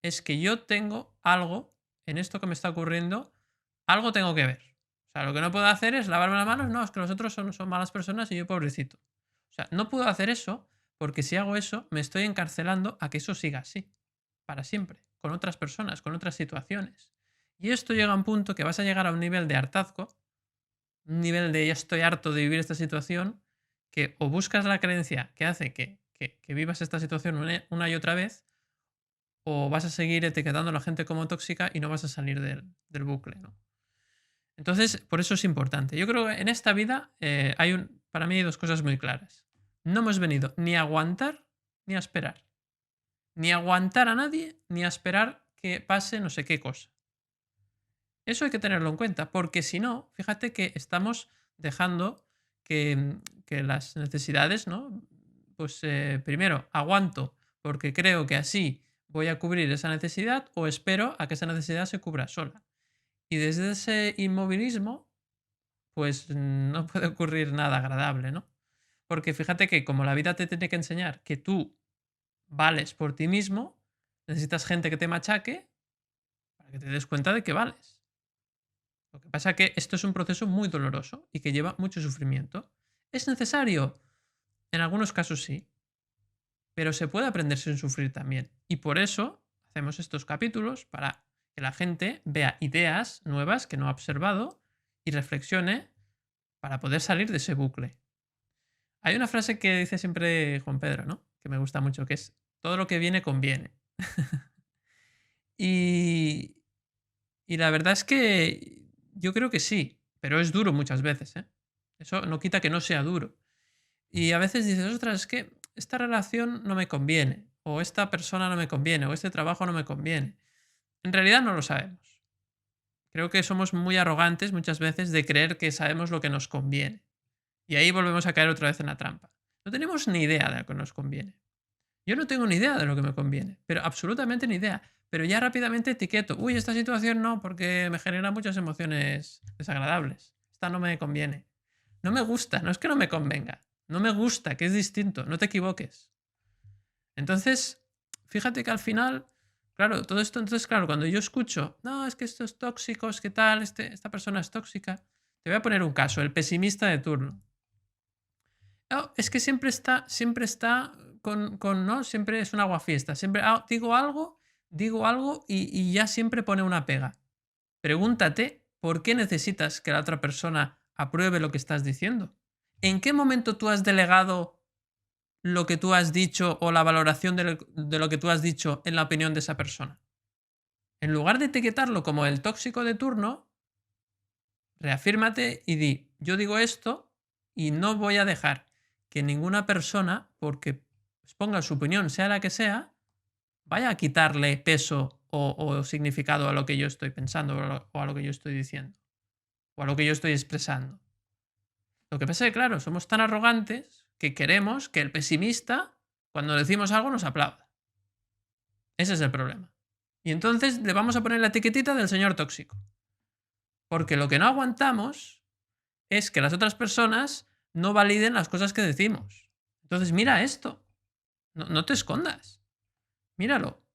A: es que yo tengo algo en esto que me está ocurriendo, algo tengo que ver. O sea, lo que no puedo hacer es lavarme las manos, no, es que los otros son malas personas y yo pobrecito. O sea, no puedo hacer eso porque si hago eso me estoy encarcelando a que eso siga así, para siempre, con otras personas, con otras situaciones. Y esto llega a un punto que vas a llegar a un nivel de hartazgo, un nivel de ya estoy harto de vivir esta situación, que o buscas la creencia que hace que vivas esta situación una y otra vez, o vas a seguir etiquetando a la gente como tóxica y no vas a salir del bucle, ¿no? Entonces, por eso es importante. Yo creo que en esta vida para mí hay dos cosas muy claras. No hemos venido ni a aguantar ni a esperar. Ni a aguantar a nadie, ni a esperar que pase no sé qué cosa. Eso hay que tenerlo en cuenta, porque si no, fíjate que estamos dejando que las necesidades, ¿no? Pues primero aguanto porque creo que así voy a cubrir esa necesidad o espero a que esa necesidad se cubra sola. Y desde ese inmovilismo, pues no puede ocurrir nada agradable, ¿no? Porque fíjate que como la vida te tiene que enseñar que tú vales por ti mismo, necesitas gente que te machaque para que te des cuenta de que vales. Lo que pasa es que esto es un proceso muy doloroso y que lleva mucho sufrimiento. ¿Es necesario? En algunos casos sí, pero se puede aprender sin sufrir también. Y por eso hacemos estos capítulos para que la gente vea ideas nuevas que no ha observado y reflexione para poder salir de ese bucle. Hay una frase que dice siempre Juan Pedro, ¿no? Que me gusta mucho, que es todo lo que viene conviene. y, y la verdad es que yo creo que sí, pero es duro muchas veces, ¿eh? Eso no quita que no sea duro. Y a veces dices, ostras, es que esta relación no me conviene, o esta persona no me conviene, o este trabajo no me conviene. En realidad no lo sabemos. Creo que somos muy arrogantes muchas veces de creer que sabemos lo que nos conviene. Y ahí volvemos a caer otra vez en la trampa. No tenemos ni idea de lo que nos conviene. Yo no tengo ni idea de lo que me conviene, pero absolutamente ni idea. Pero ya rápidamente etiqueto, uy, esta situación no, porque me genera muchas emociones desagradables. Esta no me conviene. No me gusta, no es que no me convenga. No me gusta, que es distinto, no te equivoques. Entonces, fíjate que al final, claro, todo esto, entonces, claro, cuando yo escucho, no, es que estos tóxicos, ¿qué tal? Esta persona es tóxica. Te voy a poner un caso, el pesimista de turno. No, es que siempre está ¿no? Siempre es un aguafiesta. Siempre digo algo y ya siempre pone una pega. Pregúntate por qué necesitas que la otra persona apruebe lo que estás diciendo. ¿En qué momento tú has delegado lo que tú has dicho o la valoración de lo que tú has dicho en la opinión de esa persona? En lugar de etiquetarlo como el tóxico de turno, reafírmate y di, yo digo esto y no voy a dejar que ninguna persona, porque exponga su opinión, sea la que sea, vaya a quitarle peso o significado a lo que yo estoy pensando o a lo que yo estoy diciendo o a lo que yo estoy expresando. Lo que pasa es que, claro, somos tan arrogantes que queremos que el pesimista, cuando decimos algo, nos aplauda. Ese es el problema. Y entonces le vamos a poner la etiquetita del señor tóxico. Porque lo que no aguantamos es que las otras personas no validen las cosas que decimos. Entonces, mira esto. No te escondas. Míralo.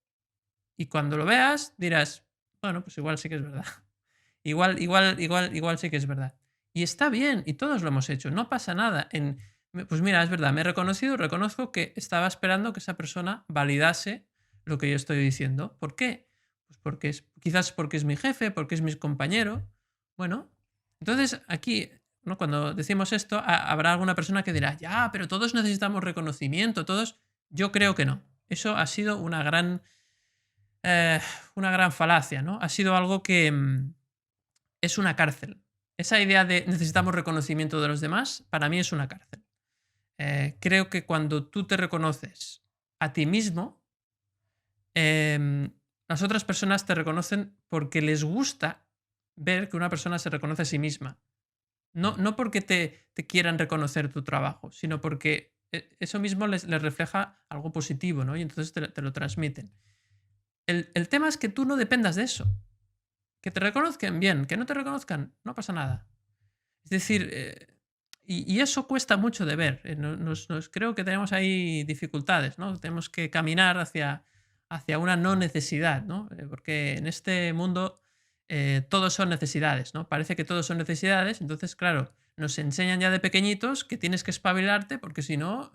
A: Y cuando lo veas, dirás, bueno, pues igual sí que es verdad. Igual sí que es verdad. Y está bien, y todos lo hemos hecho, no pasa nada. Pues mira, es verdad, me he reconocido, reconozco que estaba esperando que esa persona validase lo que yo estoy diciendo. ¿Por qué? Pues quizás porque es mi jefe, porque es mi compañero. Bueno, entonces aquí, ¿no? Cuando decimos esto, habrá alguna persona que dirá, ya, pero todos necesitamos reconocimiento, todos. Yo creo que no. Eso ha sido una gran falacia, ¿no? Ha sido algo que es una cárcel. Esa idea de necesitamos reconocimiento de los demás, para mí es una cárcel. Creo que cuando tú te reconoces a ti mismo, las otras personas te reconocen porque les gusta ver que una persona se reconoce a sí misma. No porque te quieran reconocer tu trabajo, sino porque eso mismo les refleja algo positivo, ¿no? Y entonces te lo transmiten. El tema es que tú no dependas de eso. Que te reconozcan bien, que no te reconozcan, no pasa nada. Es decir, y eso cuesta mucho de ver. Creo que tenemos ahí dificultades, ¿no? Tenemos que caminar hacia una no necesidad, ¿no? Porque en este mundo todos son necesidades, ¿no? Parece que todos son necesidades, entonces, claro, nos enseñan ya de pequeñitos que tienes que espabilarte porque si no,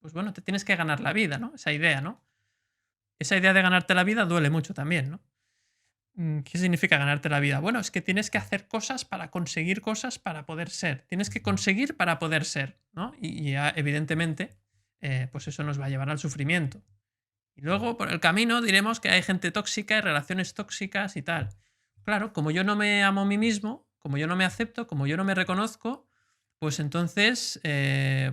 A: pues bueno, te tienes que ganar la vida, ¿no? Esa idea, ¿no? Esa idea de ganarte la vida duele mucho también, ¿no? ¿Qué significa ganarte la vida? Bueno, es que tienes que hacer cosas para conseguir cosas para poder ser. Tienes que conseguir para poder ser, ¿no? Y ya, evidentemente, pues eso nos va a llevar al sufrimiento. Y luego, por el camino, diremos que hay gente tóxica y relaciones tóxicas y tal. Claro, como yo no me amo a mí mismo, como yo no me acepto, como yo no me reconozco, pues entonces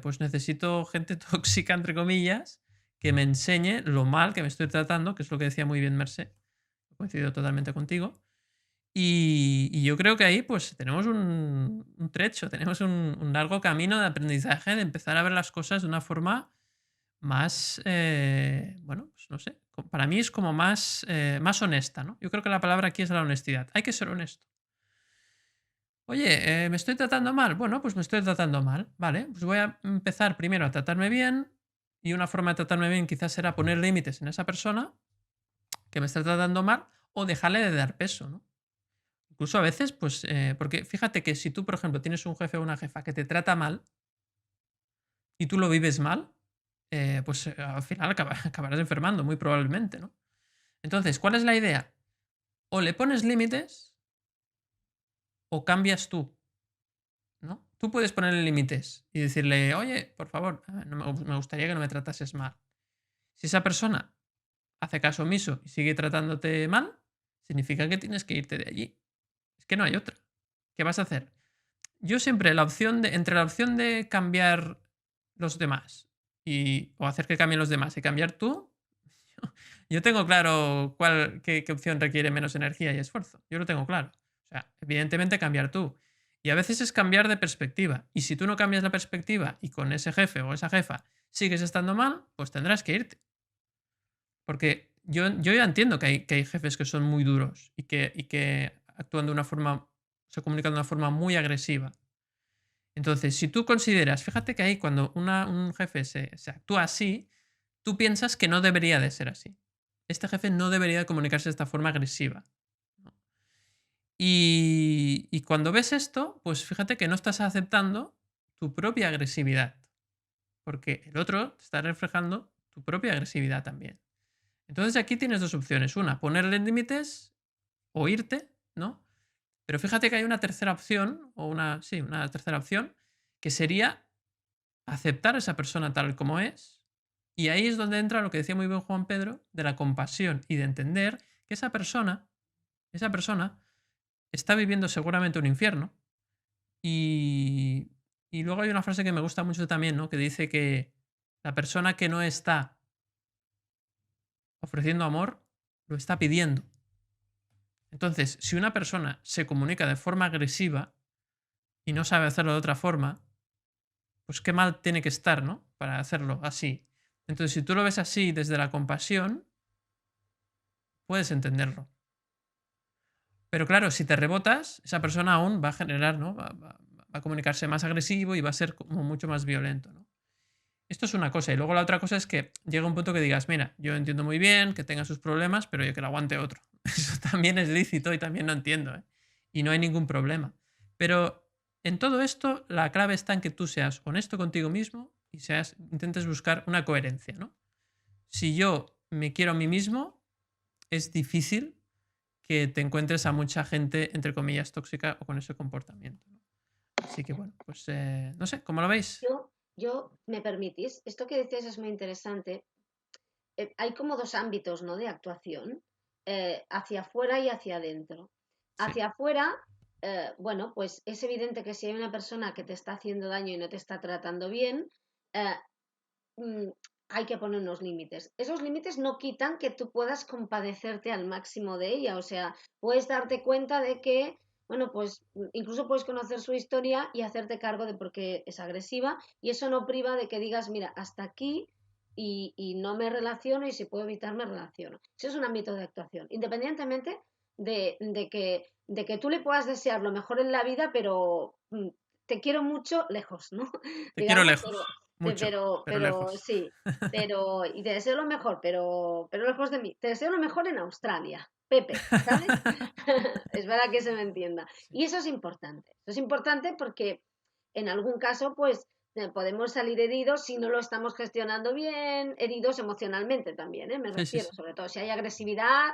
A: pues necesito gente tóxica, entre comillas, que me enseñe lo mal que me estoy tratando, que es lo que decía muy bien Mercé. Coincido totalmente contigo. Y yo creo que ahí pues tenemos un trecho, tenemos un largo camino de aprendizaje, de empezar a ver las cosas de una forma más, bueno, pues no sé, para mí es como más honesta, ¿no? Yo creo que la palabra aquí es la honestidad. Hay que ser honesto. Oye, ¿me estoy tratando mal? Bueno, pues me estoy tratando mal, ¿vale? Pues voy a empezar primero a tratarme bien y una forma de tratarme bien quizás será poner límites en esa persona que me está tratando mal o dejarle de dar peso, ¿no? Incluso a veces, pues, porque fíjate que si tú, por ejemplo, tienes un jefe o una jefa que te trata mal y tú lo vives mal, pues al final acabarás enfermando, muy probablemente, ¿no? Entonces, ¿cuál es la idea? O le pones límites o cambias tú, ¿no? Tú puedes ponerle límites y decirle, oye, por favor, no me gustaría que no me tratases mal. Si esa persona hace caso omiso y sigue tratándote mal, significa que tienes que irte de allí. Es que no hay otra. ¿Qué vas a hacer? Yo siempre entre la opción de cambiar los demás o hacer que cambien los demás y cambiar tú, yo tengo claro qué opción requiere menos energía y esfuerzo. Yo lo tengo claro. O sea, evidentemente cambiar tú. Y a veces es cambiar de perspectiva. Y si tú no cambias la perspectiva y con ese jefe o esa jefa sigues estando mal, pues tendrás que irte. Porque yo ya entiendo que hay jefes que son muy duros y que actúan de una forma, se comunican de una forma muy agresiva. Entonces, si tú consideras, fíjate que ahí cuando un jefe se actúa así, tú piensas que no debería de ser así. Este jefe no debería de comunicarse de esta forma agresiva, ¿no? Y cuando ves esto, pues fíjate que no estás aceptando tu propia agresividad, porque el otro te está reflejando tu propia agresividad también. Entonces aquí tienes dos opciones. Una, ponerle límites o irte, ¿no? Pero fíjate que hay una tercera opción, una tercera opción, que sería aceptar a esa persona tal como es. Y ahí es donde entra lo que decía muy bien Juan Pedro, de la compasión y de entender que esa persona está viviendo seguramente un infierno. Y luego hay una frase que me gusta mucho también, ¿no? Que dice que la persona que no está ofreciendo amor, lo está pidiendo. Entonces, si una persona se comunica de forma agresiva y no sabe hacerlo de otra forma, pues qué mal tiene que estar, ¿no? Para hacerlo así. Entonces, si tú lo ves así desde la compasión, puedes entenderlo. Pero claro, si te rebotas, esa persona aún va a generar, ¿no? Va a comunicarse más agresivo y va a ser como mucho más violento, ¿no? Esto es una cosa. Y luego la otra cosa es que llega un punto que digas, mira, yo entiendo muy bien que tenga sus problemas, pero yo que lo aguante otro. Eso también es lícito y también lo entiendo, ¿eh? Y no hay ningún problema. Pero en todo esto, la clave está en que tú seas honesto contigo mismo y intentes buscar una coherencia, ¿no? Si yo me quiero a mí mismo, es difícil que te encuentres a mucha gente, entre comillas, tóxica o con ese comportamiento, ¿no? Así que bueno, pues no sé, ¿cómo lo veis?
C: ¿Me permitís? Esto que dices es muy interesante. Hay como dos ámbitos, ¿no?, de actuación, hacia afuera y hacia adentro.
A: Sí,
C: Hacia afuera, bueno, pues es evidente que si hay una persona que te está haciendo daño y no te está tratando bien, eh, mm, hay que poner unos límites. Esos límites no quitan que tú puedas compadecerte al máximo de ella, o sea, puedes darte cuenta de que, bueno, pues incluso puedes conocer su historia y hacerte cargo de por qué es agresiva, y eso no priva de que digas, mira, hasta aquí y no me relaciono, y si puedo evitar me relaciono. Ese es un ámbito de actuación, independientemente de que tú le puedas desear lo mejor en la vida, pero te quiero mucho lejos, ¿no?
A: te quiero
C: Digamos,
A: lejos, mucho, pero
C: pero
A: lejos.
C: sí, y te deseo lo mejor, pero lejos de mí. Te deseo lo mejor en Australia, Pepe, ¿sabes? Es verdad que se me entienda.
A: Sí,
C: Y eso es importante. Eso es importante porque en algún caso, pues, podemos salir heridos si no lo estamos gestionando bien, heridos emocionalmente también, ¿eh? Me
A: sí, sí,
C: refiero,
A: sí.
C: sobre todo si hay agresividad,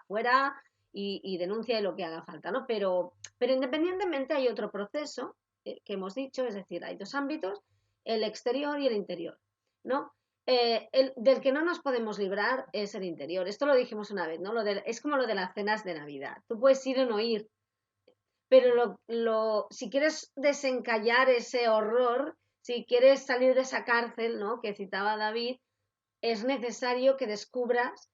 C: fuera y denuncia y lo que haga falta, ¿no? Pero independientemente hay otro proceso que hemos dicho, es decir, hay dos ámbitos, el exterior y el interior, ¿no? Del que no nos podemos librar es el interior. Esto lo dijimos una vez, ¿no? Es como lo de las cenas de Navidad. Tú puedes ir o no ir, pero si quieres desencallar ese horror, si quieres salir de esa cárcel, ¿no?, que citaba David, es necesario que descubras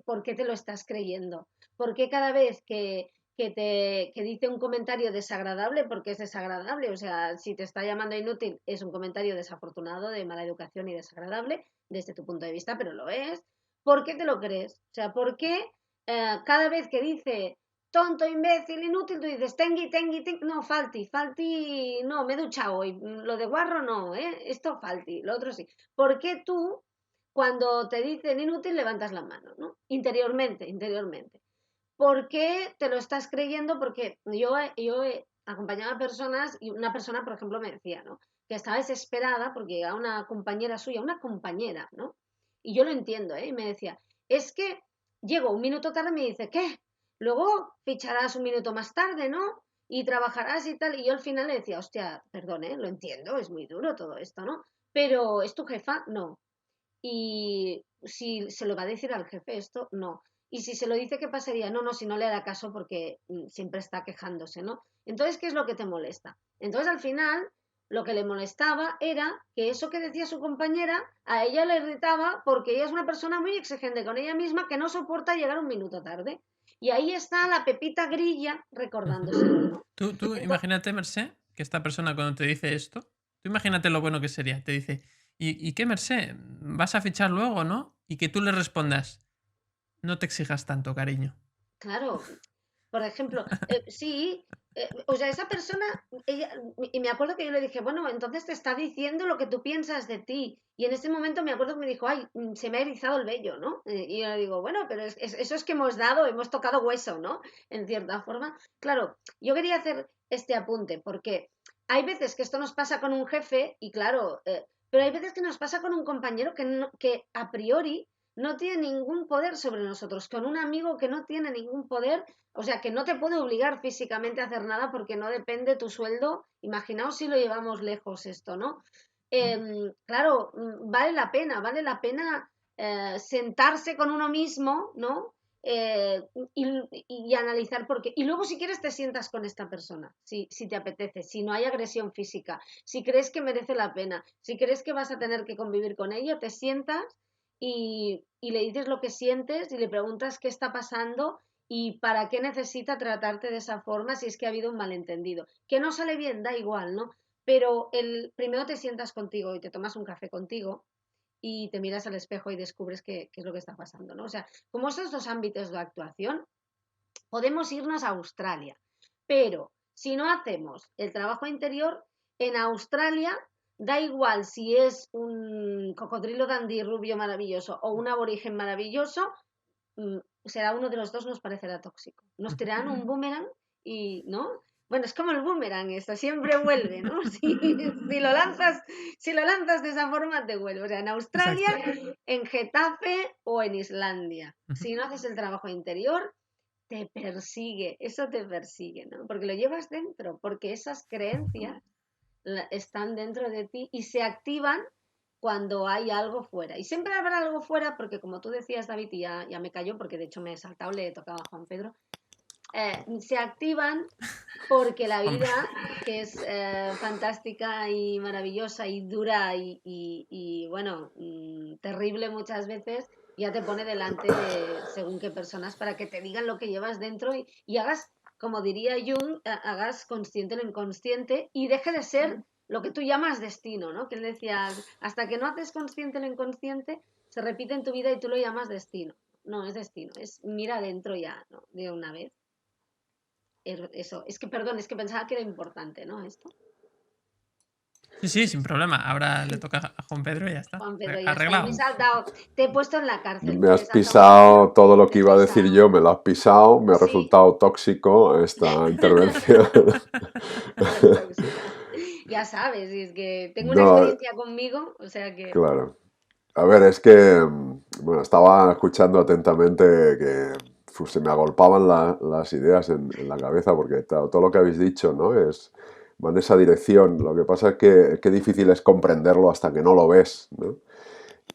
C: por qué te lo estás creyendo. Por qué cada vez que dice un comentario desagradable, porque es desagradable, o sea, si te está llamando inútil, es un comentario desafortunado, de mala educación y desagradable, desde tu punto de vista, pero lo es. ¿Por qué te lo crees? O sea, ¿por qué cada vez que dice tonto, imbécil, inútil, tú dices tengui, no, falti, no, me he duchado hoy, lo de guarro no, esto falti, lo otro sí. ¿Por qué tú, cuando te dicen inútil, levantas la mano, ¿no? Interiormente. ¿Por qué te lo estás creyendo? Porque yo he acompañado a personas y una persona, por ejemplo, me decía, ¿no?, que estaba desesperada porque llegaba una compañera suya, una compañera, ¿no? Y yo lo entiendo, ¿eh? Y me decía, es que llego un minuto tarde y me dice, ¿qué? Luego ficharás un minuto más tarde, ¿no? Y trabajarás y tal. Y yo al final le decía, hostia, perdón, ¿eh? Lo entiendo, es muy duro todo esto, ¿no? Pero ¿es tu jefa? No. Y si se lo va a decir al jefe esto, no. Y si se lo dice, ¿qué pasaría? No, no, si no le hará caso porque siempre está quejándose, ¿no? Entonces, ¿qué es lo que te molesta? Entonces, al final, lo que le molestaba era que eso que decía su compañera a ella le irritaba porque ella es una persona muy exigente con ella misma que no soporta llegar un minuto tarde. Y ahí está la Pepita Grilla recordándoselo, ¿no?
A: Tú
C: Entonces,
A: imagínate, Mercé, que esta persona cuando te dice esto, tú imagínate lo bueno que sería. Te dice, ¿y qué, Mercé? ¿Vas a fichar luego, no? Y que tú le respondas, no te exijas tanto, cariño.
C: claro, por ejemplo, sí, o sea, esa persona, y me acuerdo que yo le dije, bueno, entonces te está diciendo lo que tú piensas de ti. Y en ese momento me acuerdo que me dijo, ay, se me ha erizado el vello, ¿no? Y yo le digo, bueno, pero eso es que hemos tocado hueso, ¿no? En cierta forma. Claro, yo quería hacer este apunte porque hay veces que esto nos pasa con un jefe y claro, pero hay veces que nos pasa con un compañero que a priori no tiene ningún poder sobre nosotros, con un amigo que no tiene ningún poder, o sea, que no te puede obligar físicamente a hacer nada porque no depende tu sueldo. Imaginaos si lo llevamos lejos esto, ¿no? Claro, vale la pena sentarse con uno mismo, ¿no? Eh, y analizar por qué. Y luego, si quieres, te sientas con esta persona, si te apetece, si no hay agresión física, si crees que merece la pena, si crees que vas a tener que convivir con ella, te sientas y le dices lo que sientes y le preguntas qué está pasando y para qué necesita tratarte de esa forma si es que ha habido un malentendido. Que no sale bien, da igual, ¿no? Pero primero te sientas contigo y te tomas un café contigo y te miras al espejo y descubres qué es lo que está pasando, ¿no? O sea, como esos dos ámbitos de actuación, podemos irnos a Australia, pero si no hacemos el trabajo interior, en Australia da igual si es un cocodrilo dandy rubio maravilloso o un aborigen maravilloso, será uno de los dos, nos parecerá tóxico. Nos tirarán un boomerang y, ¿no? Bueno, es como el boomerang, esto siempre vuelve, ¿no? Si lo lanzas de esa forma, te vuelve. O sea, en Australia,
A: Exacto.
C: en Getafe o en Islandia.
A: Ujú.
C: Si no haces el trabajo interior, te persigue, eso te persigue, ¿no? Porque lo llevas dentro, porque esas creencias están dentro de ti y se activan cuando hay algo fuera. Y siempre habrá algo fuera, porque como tú decías, David, y ya me cayó, porque de hecho me he saltado, le tocaba a Juan Pedro, se activan porque la
A: Hombre,
C: vida, que es fantástica y maravillosa y dura y bueno, terrible muchas veces, ya te pone delante de según qué personas para que te digan lo que llevas dentro y hagas, como diría Jung, hagas consciente lo inconsciente y deje de ser lo que tú llamas destino, ¿no? Que él decía, hasta que no haces consciente lo inconsciente, se repite en tu vida y tú lo llamas destino. No es destino, es mira adentro ya, ¿no? De una vez. Eso, es que, perdón, es que pensaba que era importante, ¿no? Esto.
A: sí, sí, sin problema. Ahora le toca a Juan Pedro y ya está.
C: Juan Pedro, ya está. Me he
A: Arreglado.
C: saltado, te he puesto en la cárcel,
B: Me
C: porque me
B: has
C: he saltado Juan
B: pisado
C: Pedro.
B: todo lo
C: Te
B: que
C: he
B: iba a decir yo,
C: pisado.
B: me lo has pisado, me ha
C: Sí,
B: resultado tóxico esta intervención.
C: es tóxica. Ya sabes, y es que tengo una
B: No,
C: experiencia conmigo, o sea que.
B: claro. A ver, es que, bueno, estaba escuchando atentamente que se me agolpaban las ideas en la cabeza porque todo lo que habéis dicho, ¿no? Va en esa dirección. Lo que pasa es que qué difícil es comprenderlo hasta que no lo ves, ¿no?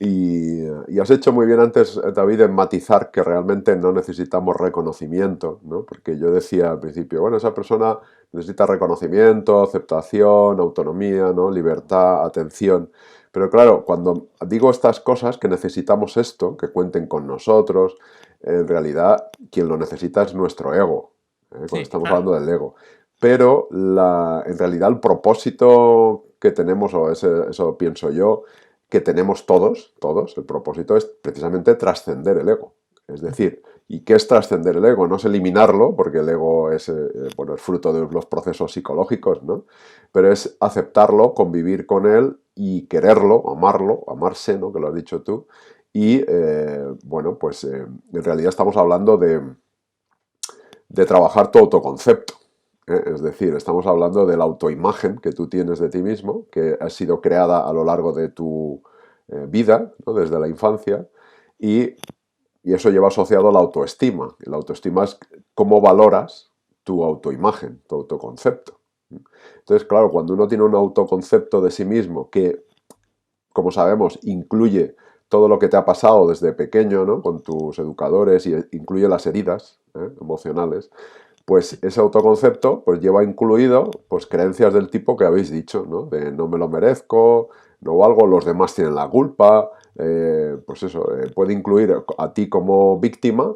B: Y has hecho muy bien antes, David, en matizar que realmente no necesitamos reconocimiento, ¿no? Porque yo decía al principio, bueno, esa persona necesita reconocimiento, aceptación, autonomía, ¿no? Libertad, atención. Pero claro, cuando digo estas cosas, que necesitamos esto, que cuenten con nosotros, en realidad quien lo necesita es nuestro ego, ¿eh? Cuando
A: Sí,
B: estamos
A: claro.
B: hablando del ego. Pero en realidad el propósito que tenemos, o eso pienso yo, que tenemos todos, el propósito es precisamente trascender el ego. Es decir, ¿y qué es trascender el ego? No es eliminarlo, porque el ego es, bueno, es fruto de los procesos psicológicos, ¿no? Pero es aceptarlo, convivir con él y quererlo, amarse, ¿no? Que lo has dicho tú. Y, bueno, pues en realidad estamos hablando de trabajar tu autoconcepto. Es decir, estamos hablando de la autoimagen que tú tienes de ti mismo, que ha sido creada a lo largo de tu vida, ¿no? Desde la infancia, y, y eso lleva asociado a la autoestima. Y la autoestima es cómo valoras tu autoimagen, tu autoconcepto. Entonces, claro, cuando uno tiene un autoconcepto de sí mismo que, como sabemos, incluye todo lo que te ha pasado desde pequeño, ¿no? Con tus educadores, y incluye las heridas emocionales, pues ese autoconcepto pues lleva incluido pues creencias del tipo que habéis dicho, ¿no? De no me lo merezco, no valgo, los demás tienen la culpa, pues eso, puede incluir a ti como víctima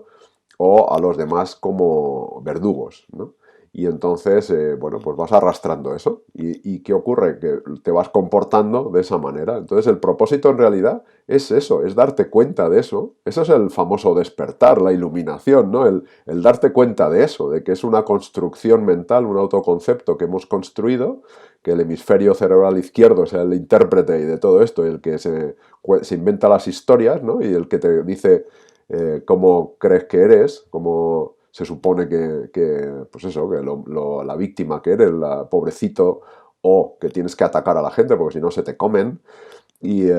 B: o a los demás como verdugos, ¿no? Y entonces, bueno, pues vas arrastrando eso. ¿Y qué ocurre? Que te vas comportando de esa manera. Entonces, el propósito en realidad es eso, es darte cuenta de eso. Eso es el famoso despertar, la iluminación, ¿no? El darte cuenta de eso, de que es una construcción mental, un autoconcepto que hemos construido, que el hemisferio cerebral izquierdo es el intérprete y de todo esto, el que se inventa las historias, ¿no? Y el que te dice cómo crees que eres, cómo se supone pues eso, que la víctima que eres, la pobrecito, o que tienes que atacar a la gente porque si no se te comen. Y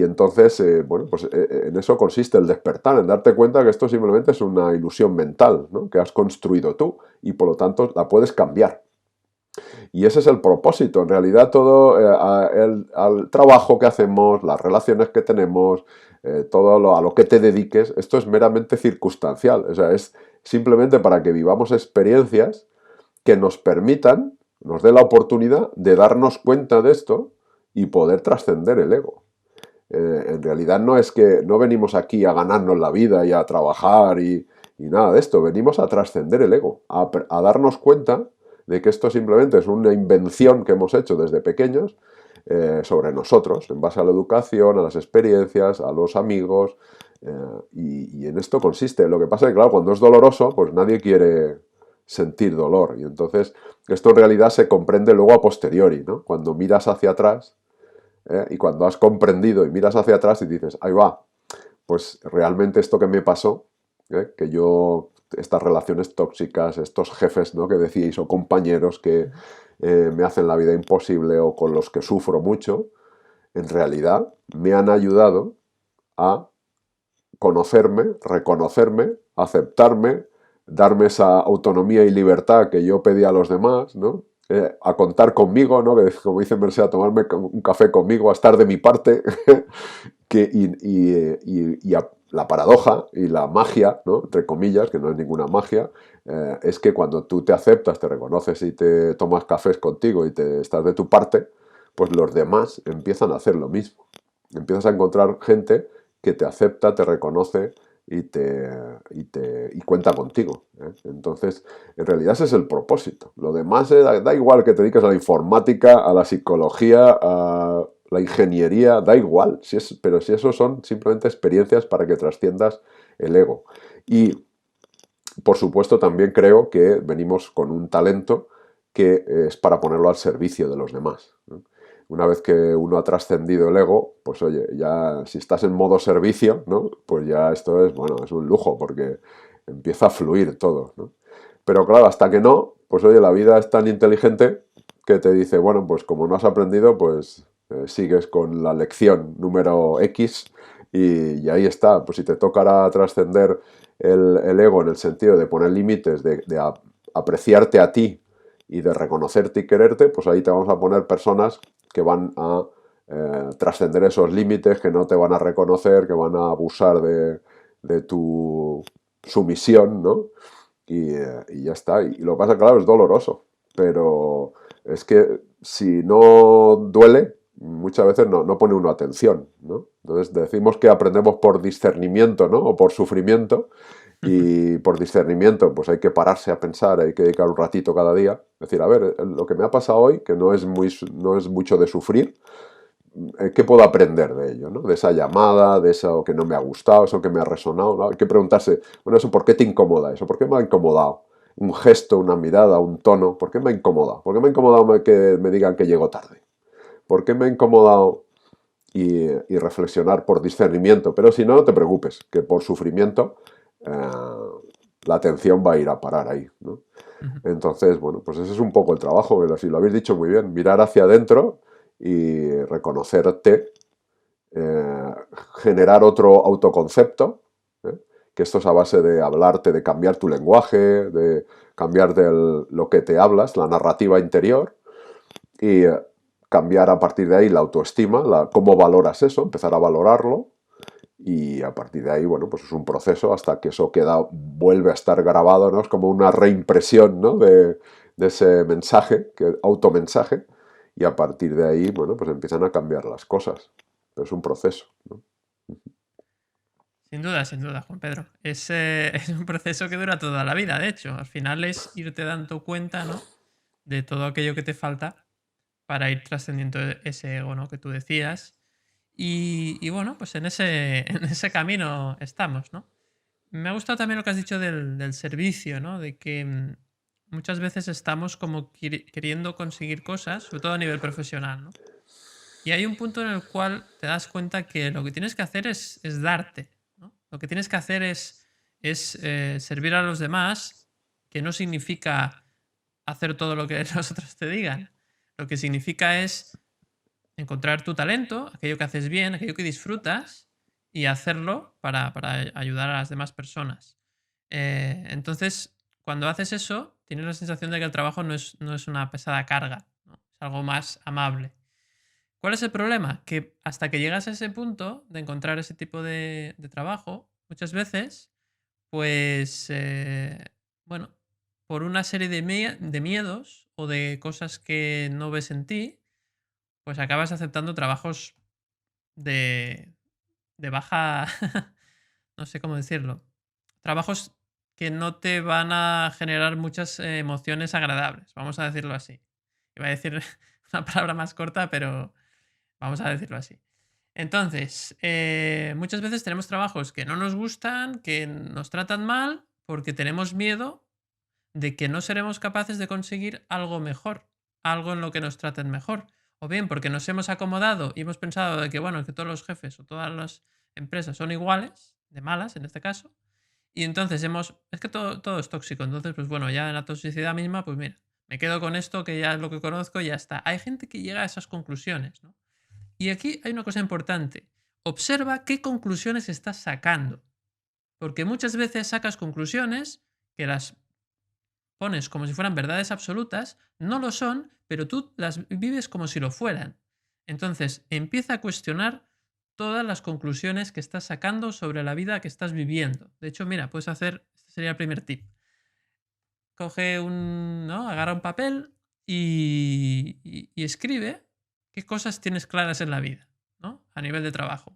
B: entonces, bueno, pues en eso consiste el despertar, en darte cuenta que esto simplemente es una ilusión mental, ¿no? Que has construido tú y por lo tanto la puedes cambiar. Y ese es el propósito. En realidad todo al trabajo que hacemos, las relaciones que tenemos, a lo que te dediques, esto es meramente circunstancial. O sea, es simplemente para que vivamos experiencias que nos permitan, nos dé la oportunidad de darnos cuenta de esto y poder trascender el ego. En realidad no es que no venimos aquí a ganarnos la vida y a trabajar y nada de esto, venimos a trascender el ego, a darnos cuenta de que esto simplemente es una invención que hemos hecho desde pequeños sobre nosotros, en base a la educación, a las experiencias, a los amigos, y en esto consiste. Lo que pasa es que, claro, cuando es doloroso, pues nadie quiere sentir dolor, y entonces esto en realidad se comprende luego a posteriori, ¿no? Cuando miras hacia atrás, y cuando has comprendido y miras hacia atrás y dices, ahí va, pues realmente esto que me pasó, que yo estas relaciones tóxicas, estos jefes, ¿no?, que decíais, o compañeros que me hacen la vida imposible o con los que sufro mucho, en realidad me han ayudado a conocerme, reconocerme, aceptarme, darme esa autonomía y libertad que yo pedía a los demás, ¿no? A contar conmigo, ¿no? Que, como dice Merced, a tomarme un café conmigo, a estar de mi parte, la paradoja y la magia, ¿no?, entre comillas, que no es ninguna magia, es que cuando tú te aceptas, te reconoces y te tomas cafés contigo y te estás de tu parte, pues los demás empiezan a hacer lo mismo. Empiezas a encontrar gente que te acepta, te reconoce y cuenta contigo, ¿eh? Entonces, en realidad ese es el propósito. Lo demás da igual que te dediques a la informática, a la psicología, a la ingeniería, da igual. Pero si eso son simplemente experiencias para que trasciendas el ego. Y, por supuesto, también creo que venimos con un talento que es para ponerlo al servicio de los demás, ¿no? Una vez que uno ha trascendido el ego, pues oye, ya si estás en modo servicio, ¿no?, pues ya esto es, bueno, es un lujo porque empieza a fluir todo, ¿no? Pero claro, hasta que no, pues oye, la vida es tan inteligente que te dice, bueno, pues como no has aprendido, pues sigues con la lección número X y ahí está. Pues si te tocará trascender el ego en el sentido de poner límites, de apreciarte a ti y de reconocerte y quererte, pues ahí te vamos a poner personas que van a trascender esos límites, que no te van a reconocer, que van a abusar de tu sumisión, ¿no? Y ya está. Y lo que pasa, claro, es doloroso, pero es que si no duele, muchas veces no pone uno atención, ¿no? Entonces decimos que aprendemos por discernimiento, ¿no?, o por sufrimiento. Y por discernimiento, pues hay que pararse a pensar, hay que dedicar un ratito cada día. Es decir, a ver, lo que me ha pasado hoy, que no es mucho de sufrir, ¿qué puedo aprender de ello, ¿no? De esa llamada, de eso que no me ha gustado, eso que me ha resonado, ¿no? Hay que preguntarse, bueno, ¿eso por qué te incomoda eso? ¿Por qué me ha incomodado? Un gesto, una mirada, un tono, ¿por qué me ha incomodado? ¿Por qué me ha incomodado que me digan que llego tarde? ¿Por qué me ha incomodado? Y reflexionar por discernimiento. Pero si no, no te preocupes, que por sufrimiento la atención va a ir a parar ahí, ¿no? Entonces, bueno, pues ese es un poco el trabajo, pero si lo habéis dicho muy bien, mirar hacia adentro y reconocerte, generar otro autoconcepto, ¿eh?, que esto es a base de hablarte, de cambiar tu lenguaje, de cambiar lo que te hablas, la narrativa interior, y cambiar a partir de ahí la autoestima, cómo valoras eso, empezar a valorarlo, y a partir de ahí, bueno, pues es un proceso hasta que eso vuelve a estar grabado, ¿no? Es como una reimpresión, ¿no?, de ese mensaje, automensaje, y a partir de ahí, bueno, pues empiezan a cambiar las cosas. Pero es un proceso, ¿no?
A: Sin duda, Juan Pedro. Es un proceso que dura toda la vida, de hecho. Al final es irte dando cuenta, ¿no?, de todo aquello que te falta para ir trascendiendo ese ego, ¿no?, que tú decías. Y bueno, pues en ese camino estamos, ¿no? Me ha gustado también lo que has dicho del servicio, ¿no? De que muchas veces estamos como queriendo conseguir cosas, sobre todo a nivel profesional, ¿no? Y hay un punto en el cual te das cuenta que lo que tienes que hacer es darte, ¿no? Lo que tienes que hacer es servir a los demás, que no significa hacer todo lo que los otros te digan. Lo que significa es encontrar tu talento, aquello que haces bien, aquello que disfrutas, y hacerlo para ayudar a las demás personas. Entonces, cuando haces eso, tienes la sensación de que el trabajo no es una pesada carga, ¿no? Es algo más amable. ¿Cuál es el problema? Que hasta que llegas a ese punto de encontrar ese tipo de trabajo, muchas veces, pues, bueno, por una serie de miedos o de cosas que no ves en ti, pues acabas aceptando trabajos de, de baja, no sé cómo decirlo, trabajos que no te van a generar muchas emociones agradables, vamos a decirlo así. Iba a decir una palabra más corta, pero vamos a decirlo así. Entonces, muchas veces tenemos trabajos que no nos gustan, que nos tratan mal, porque tenemos miedo de que no seremos capaces de conseguir algo mejor, algo en lo que nos traten mejor. O bien porque nos hemos acomodado y hemos pensado de que, bueno, que todos los jefes o todas las empresas son iguales, de malas en este caso, Y entonces es que todo es tóxico. Entonces, pues bueno, ya en la toxicidad misma, pues mira, me quedo con esto que ya es lo que conozco y ya está. Hay gente que llega a esas conclusiones, ¿no? Y aquí hay una cosa importante. Observa qué conclusiones estás sacando. Porque muchas veces sacas conclusiones que las pones como si fueran verdades absolutas, no lo son, pero tú las vives como si lo fueran. Entonces, empieza a cuestionar todas las conclusiones que estás sacando sobre la vida que estás viviendo. De hecho, mira, puedes hacer, este sería el primer tip. Coge ¿no? Agarra un papel y escribe qué cosas tienes claras en la vida, ¿no? A nivel de trabajo.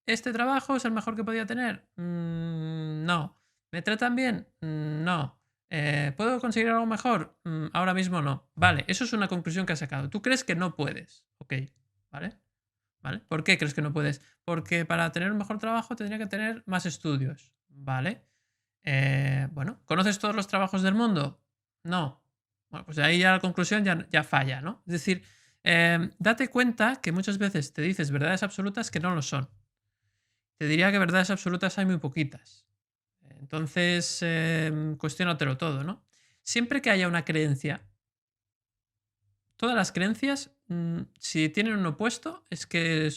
A: ¿Este trabajo es el mejor que podía tener? No. ¿Me tratan bien? No. ¿Puedo conseguir algo mejor? Ahora mismo no. Vale, eso es una conclusión que has sacado. Tú crees que no puedes. Ok, ¿vale? ¿Vale? ¿Por qué crees que no puedes? Porque para tener un mejor trabajo tendría que tener más estudios. Vale. Bueno, ¿conoces todos los trabajos del mundo? No. Bueno, pues ahí ya la conclusión ya falla, ¿no? Es decir, date cuenta que muchas veces te dices verdades absolutas que no lo son. Te diría que verdades absolutas hay muy poquitas. Entonces, cuestiónatelo todo, ¿no? Siempre que haya una creencia, todas las creencias, si tienen un opuesto, es que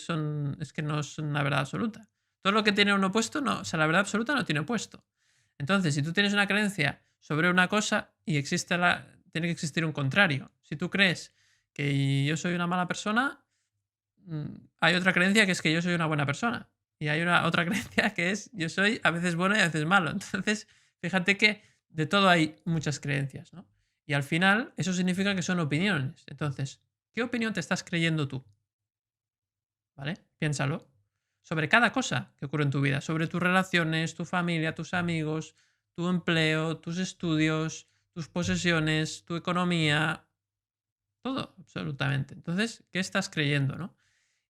A: no son una verdad absoluta. Todo lo que tiene un opuesto, no, o sea, la verdad absoluta no tiene opuesto. Entonces, si tú tienes una creencia sobre una cosa y tiene que existir un contrario. Si tú crees que yo soy una mala persona, hay otra creencia que es que yo soy una buena persona. Y hay otra creencia que es yo soy a veces bueno y a veces malo. Entonces, fíjate que de todo hay muchas creencias, ¿no? Y al final, eso significa que son opiniones. Entonces, ¿qué opinión te estás creyendo tú? ¿Vale? Piénsalo. Sobre cada cosa que ocurre en tu vida. Sobre tus relaciones, tu familia, tus amigos, tu empleo, tus estudios, tus posesiones, tu economía. Todo, absolutamente. Entonces, ¿qué estás creyendo, no?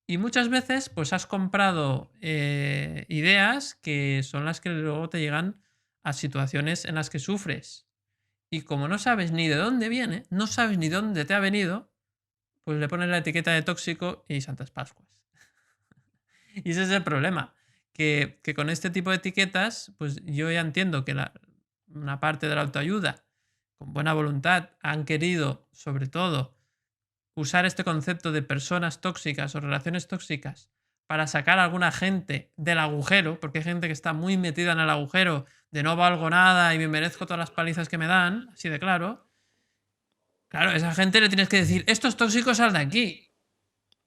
A: Y muchas veces, pues has comprado ideas que son las que luego te llegan a situaciones en las que sufres. Y como no sabes ni de dónde viene, no sabes ni dónde te ha venido, pues le pones la etiqueta de tóxico y Santas Pascuas. Y ese es el problema. Que con este tipo de etiquetas, pues yo ya entiendo que una parte de la autoayuda, con buena voluntad, han querido, sobre todo, usar este concepto de personas tóxicas o relaciones tóxicas para sacar a alguna gente del agujero, porque hay gente que está muy metida en el agujero de no valgo nada y me merezco todas las palizas que me dan, así de claro. Claro, a esa gente le tienes que decir, estos tóxicos sal de aquí,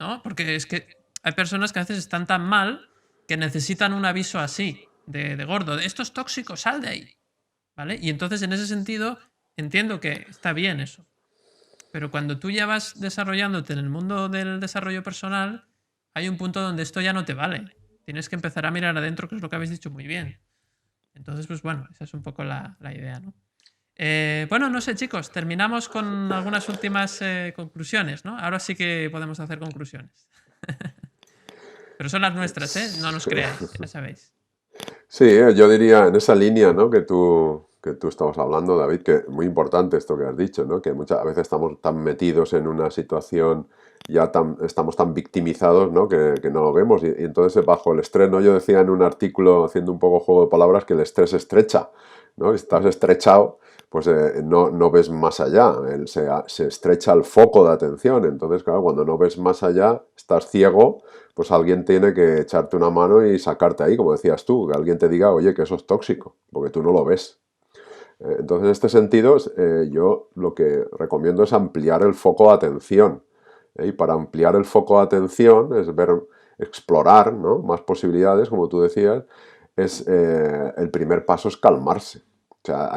A: ¿no? Porque es que hay personas que a veces están tan mal que necesitan un aviso así, de gordo, de estos tóxicos, sal de ahí, ¿vale? Y entonces en ese sentido entiendo que está bien eso. Pero cuando tú ya vas desarrollándote en el mundo del desarrollo personal, hay un punto donde esto ya no te vale. Tienes que empezar a mirar adentro, que es lo que habéis dicho muy bien. Entonces, pues bueno, esa es un poco la idea, ¿no? Bueno, no sé, chicos, terminamos con algunas últimas conclusiones, ¿no? Ahora sí que podemos hacer conclusiones. Pero son las nuestras, ¿eh? No nos creáis, ya sabéis.
B: Sí, yo diría en esa línea, ¿no? que tú estabas hablando, David, que muy importante esto que has dicho, ¿no? Que muchas veces estamos tan metidos en una situación, estamos tan victimizados, ¿no? Que no lo vemos y entonces bajo el estrés, ¿no? Yo decía en un artículo, haciendo un poco juego de palabras, que el estrés estrecha, ¿no? Estás estrechado, pues no ves más allá, se estrecha el foco de atención, entonces claro, cuando no ves más allá, estás ciego, pues alguien tiene que echarte una mano y sacarte ahí, como decías tú, que alguien te diga, oye, que eso es tóxico, porque tú no lo ves. Entonces, en este sentido, yo lo que recomiendo es ampliar el foco de atención. Y para ampliar el foco de atención es explorar, ¿no? Más posibilidades, como tú decías, el primer paso es calmarse. O sea,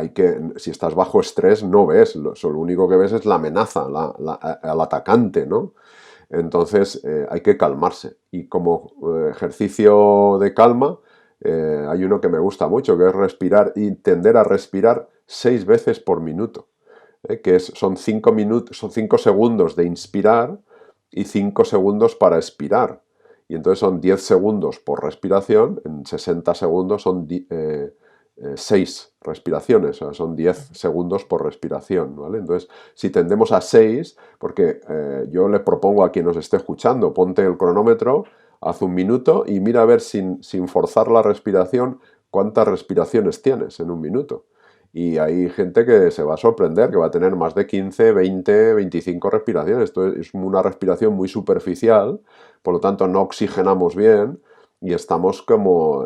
B: si estás bajo estrés, no ves, lo único que ves es la amenaza, al atacante, ¿no? Entonces hay que calmarse. Y como ejercicio de calma, hay uno que me gusta mucho, que es respirar y tender a respirar 6 veces por minuto. Son 5 segundos de inspirar y 5 segundos para expirar. Y entonces son 10 segundos por respiración, en 60 segundos son 6 respiraciones, o sea, son 10 segundos por respiración, ¿vale? Entonces, si tendemos a 6, porque yo le propongo a quien nos esté escuchando, ponte el cronómetro, haz 1 minuto y mira a ver sin forzar la respiración cuántas respiraciones tienes en un minuto. Y hay gente que se va a sorprender, que va a tener más de 15, 20, 25 respiraciones. Esto es una respiración muy superficial, por lo tanto no oxigenamos bien y estamos como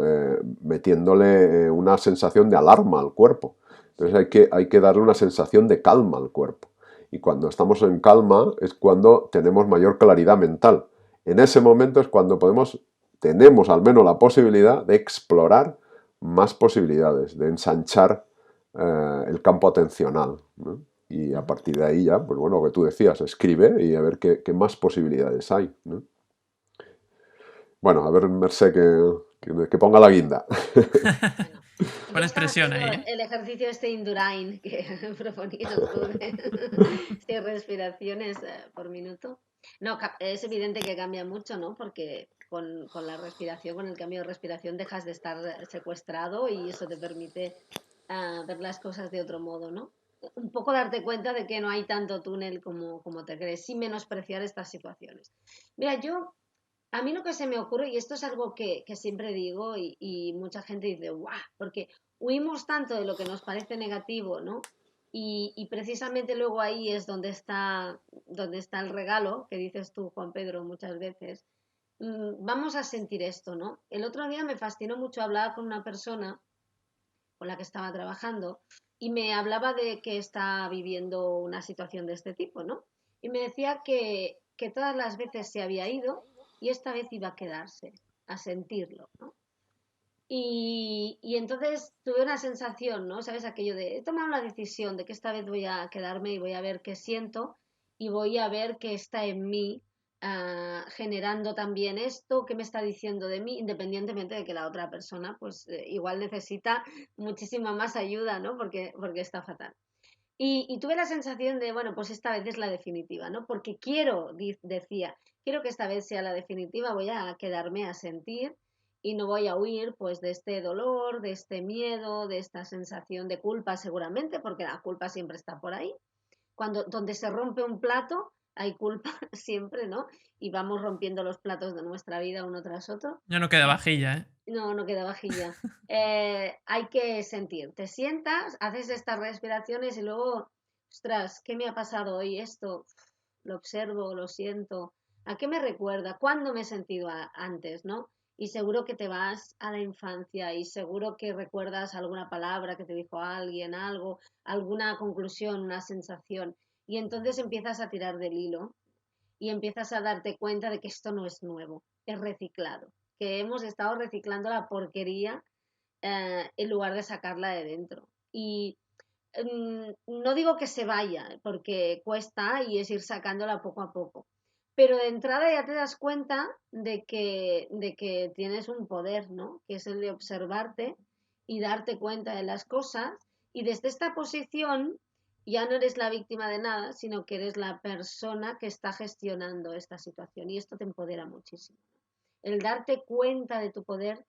B: metiéndole una sensación de alarma al cuerpo. Entonces hay que darle una sensación de calma al cuerpo. Y cuando estamos en calma es cuando tenemos mayor claridad mental. En ese momento es cuando tenemos al menos la posibilidad de explorar más posibilidades, de ensanchar el campo atencional, ¿no? Y a partir de ahí ya, pues bueno, lo que tú decías, escribe y a ver qué más posibilidades hay, ¿no? Bueno, a ver, Mercé, que ponga la guinda.
C: Bueno, yo
A: Pones
C: estaba
A: presión
C: haciendo
A: ahí, ¿eh?
C: el ejercicio este Indurain que proponías tú de 100 respiraciones por minuto. No, es evidente que cambia mucho, ¿no? Porque con la respiración, con el cambio de respiración, dejas de estar secuestrado y eso te permite ver las cosas de otro modo, ¿no? Un poco darte cuenta de que no hay tanto túnel como te crees, sin menospreciar estas situaciones. Mira, a mí lo que se me ocurre, y esto es algo que siempre digo, y mucha gente dice, ¡guau! Porque huimos tanto de lo que nos parece negativo, ¿no? Y precisamente luego ahí es donde está el regalo, que dices tú, Juan Pedro, muchas veces. Vamos a sentir esto, ¿no? El otro día me fascinó mucho hablar con una persona con la que estaba trabajando y me hablaba de que está viviendo una situación de este tipo, ¿no? Y me decía que todas las veces se había ido y esta vez iba a quedarse, a sentirlo, ¿no? Y entonces tuve una sensación, ¿no? ¿Sabes? Aquello de, he tomado la decisión de que esta vez voy a quedarme y voy a ver qué siento y voy a ver qué está en mí generando también esto, qué me está diciendo de mí, independientemente de que la otra persona, pues igual necesita muchísima más ayuda, ¿no? Porque está fatal. Y tuve la sensación de, bueno, pues esta vez es la definitiva, ¿no? Porque decía, quiero que esta vez sea la definitiva, voy a quedarme a sentir y no voy a huir pues de este dolor, de este miedo, de esta sensación de culpa seguramente, porque la culpa siempre está por ahí. Donde se rompe un plato, hay culpa siempre, ¿no? Y vamos rompiendo los platos de nuestra vida uno tras otro.
A: Ya no queda vajilla, ¿eh?
C: No, no queda vajilla. Hay que sentir. Te sientas, haces estas respiraciones y luego, ostras, ¿qué me ha pasado hoy esto? Lo observo, lo siento. ¿A qué me recuerda? ¿Cuándo me he sentido antes, no? Y seguro que te vas a la infancia y seguro que recuerdas alguna palabra que te dijo alguien, algo, alguna conclusión, una sensación. Y entonces empiezas a tirar del hilo y empiezas a darte cuenta de que esto no es nuevo, es reciclado, que hemos estado reciclando la porquería en lugar de sacarla de dentro. Y no digo que se vaya, porque cuesta y es ir sacándola poco a poco. Pero de entrada ya te das cuenta de que tienes un poder, ¿no? Que es el de observarte y darte cuenta de las cosas. Y desde esta posición ya no eres la víctima de nada, sino que eres la persona que está gestionando esta situación. Y esto te empodera muchísimo. El darte cuenta de tu poder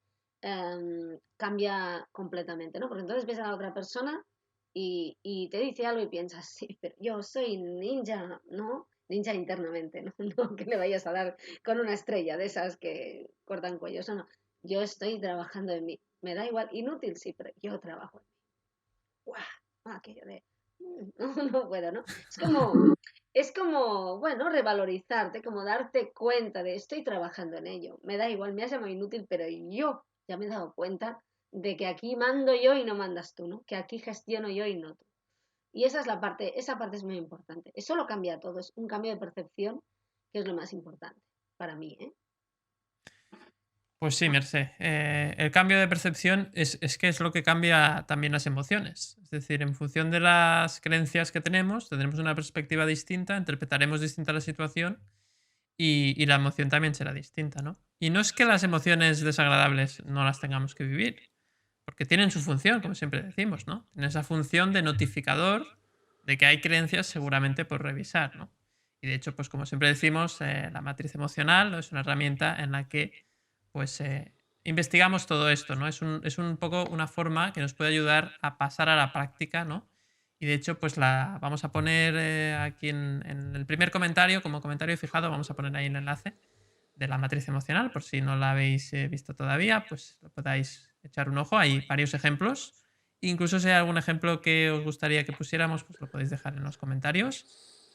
C: cambia completamente, ¿no? Porque entonces ves a la otra persona y te dice algo y piensas, sí, pero yo soy ninja, ¿no? Ninja internamente, ¿no? No que le vayas a dar con una estrella de esas que cortan cuellos, no. Yo estoy trabajando en mí. Me da igual, inútil, sí, pero yo trabajo en mí. ¡Guau! Aquello de, no, no puedo, ¿no? Es como, bueno, revalorizarte, como darte cuenta de estoy trabajando en ello. Me da igual, me has llamado inútil, pero yo ya me he dado cuenta de que aquí mando yo y no mandas tú, ¿no? Que aquí gestiono yo y no tú. Y esa parte es muy importante. Eso lo cambia todo, es un cambio de percepción que es lo más importante para mí, ¿eh?
A: Pues sí, Mercé. El cambio de percepción es que es lo que cambia también las emociones. Es decir, en función de las creencias que tenemos, tendremos una perspectiva distinta, interpretaremos distinta la situación y la emoción también será distinta, ¿no? Y no es que las emociones desagradables no las tengamos que vivir, porque tienen su función, como siempre decimos, ¿no? Tienen esa función de notificador de que hay creencias seguramente por revisar, ¿no? Y de hecho, pues como siempre decimos, la matriz emocional, ¿no?, es una herramienta en la que pues investigamos todo esto, ¿no? Es un poco una forma que nos puede ayudar a pasar a la práctica, ¿no? Y de hecho, pues la vamos a poner aquí en el primer comentario, como comentario fijado, vamos a poner ahí el enlace de la matriz emocional, por si no la habéis visto todavía, pues lo podáis echar un ojo. Hay varios ejemplos. Incluso si hay algún ejemplo que os gustaría que pusiéramos, pues lo podéis dejar en los comentarios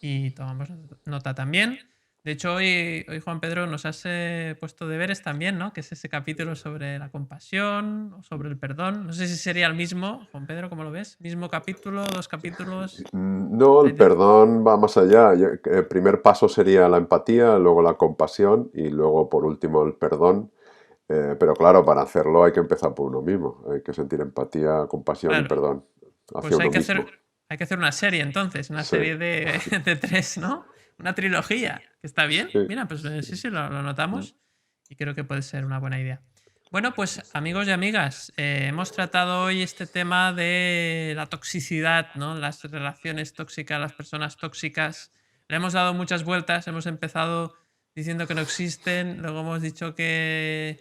A: y tomamos nota también. De hecho, hoy Juan Pedro, nos has puesto deberes también, ¿no? Que es ese capítulo sobre la compasión o sobre el perdón. No sé si sería el mismo, Juan Pedro, ¿cómo lo ves? ¿Mismo capítulo, 2 capítulos?
B: No, el perdón va más allá. El primer paso sería la empatía, luego la compasión y luego, por último, el perdón. Pero claro, para hacerlo hay que empezar por uno mismo. Hay que sentir empatía, compasión y
A: Claro.
B: perdón hacia
A: Pues
B: uno mismo.
A: hay que hacer una serie entonces, una
B: Sí,
A: serie de 3, ¿no? Una trilogía, que está bien.
B: sí.
A: Mira, pues sí, lo anotamos y creo que puede ser una buena idea. Bueno, pues amigos y amigas, hemos tratado hoy este tema de la toxicidad, ¿no? Las relaciones tóxicas, las personas tóxicas. Le hemos dado muchas vueltas, hemos empezado diciendo que no existen, luego hemos dicho que,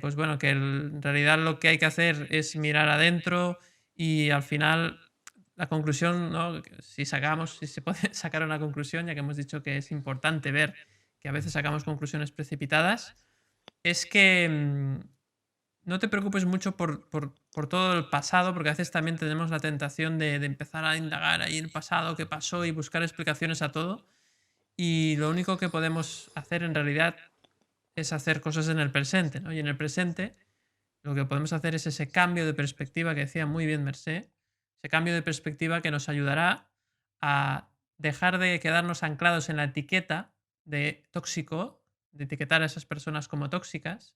A: pues bueno, que en realidad lo que hay que hacer es mirar adentro y al final la conclusión, ¿no? Si se puede sacar una conclusión, ya que hemos dicho que es importante ver que a veces sacamos conclusiones precipitadas, es que no te preocupes mucho por todo el pasado, porque a veces también tenemos la tentación de empezar a indagar ahí en el pasado, qué pasó y buscar explicaciones a todo. Y lo único que podemos hacer en realidad es hacer cosas en el presente, ¿no? Y en el presente lo que podemos hacer es ese cambio de perspectiva que decía muy bien Mercé, ese cambio de perspectiva que nos ayudará a dejar de quedarnos anclados en la etiqueta de tóxico, de etiquetar a esas personas como tóxicas,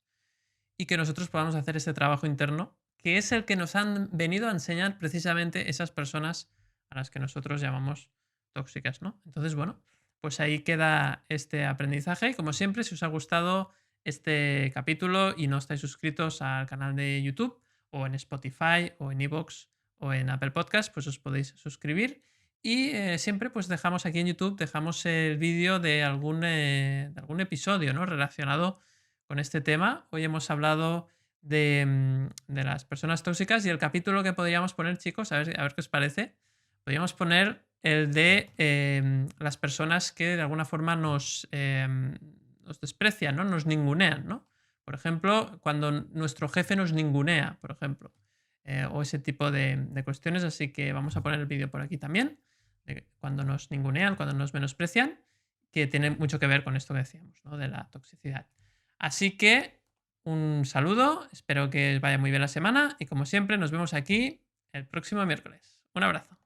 A: y que nosotros podamos hacer este trabajo interno, que es el que nos han venido a enseñar precisamente esas personas a las que nosotros llamamos tóxicas, ¿no? Entonces, bueno, pues ahí queda este aprendizaje. Y como siempre, si os ha gustado este capítulo y no estáis suscritos al canal de YouTube o en Spotify o en iVoox o en Apple Podcast, pues os podéis suscribir. Y siempre pues dejamos aquí en YouTube, dejamos el vídeo de algún episodio, ¿no? Relacionado con este tema. Hoy hemos hablado de las personas tóxicas y el capítulo que podríamos poner, chicos, a ver qué os parece. Podríamos poner el de las personas que de alguna forma nos desprecian, ¿no? Nos ningunean, ¿no? Por ejemplo, cuando nuestro jefe nos ningunea, por ejemplo. O ese tipo de cuestiones. Así que vamos a poner el vídeo por aquí también. De cuando nos ningunean, cuando nos menosprecian, que tiene mucho que ver con esto que decíamos, ¿no? De la toxicidad. Así que un saludo, espero que os vaya muy bien la semana y como siempre nos vemos aquí el próximo miércoles. Un abrazo.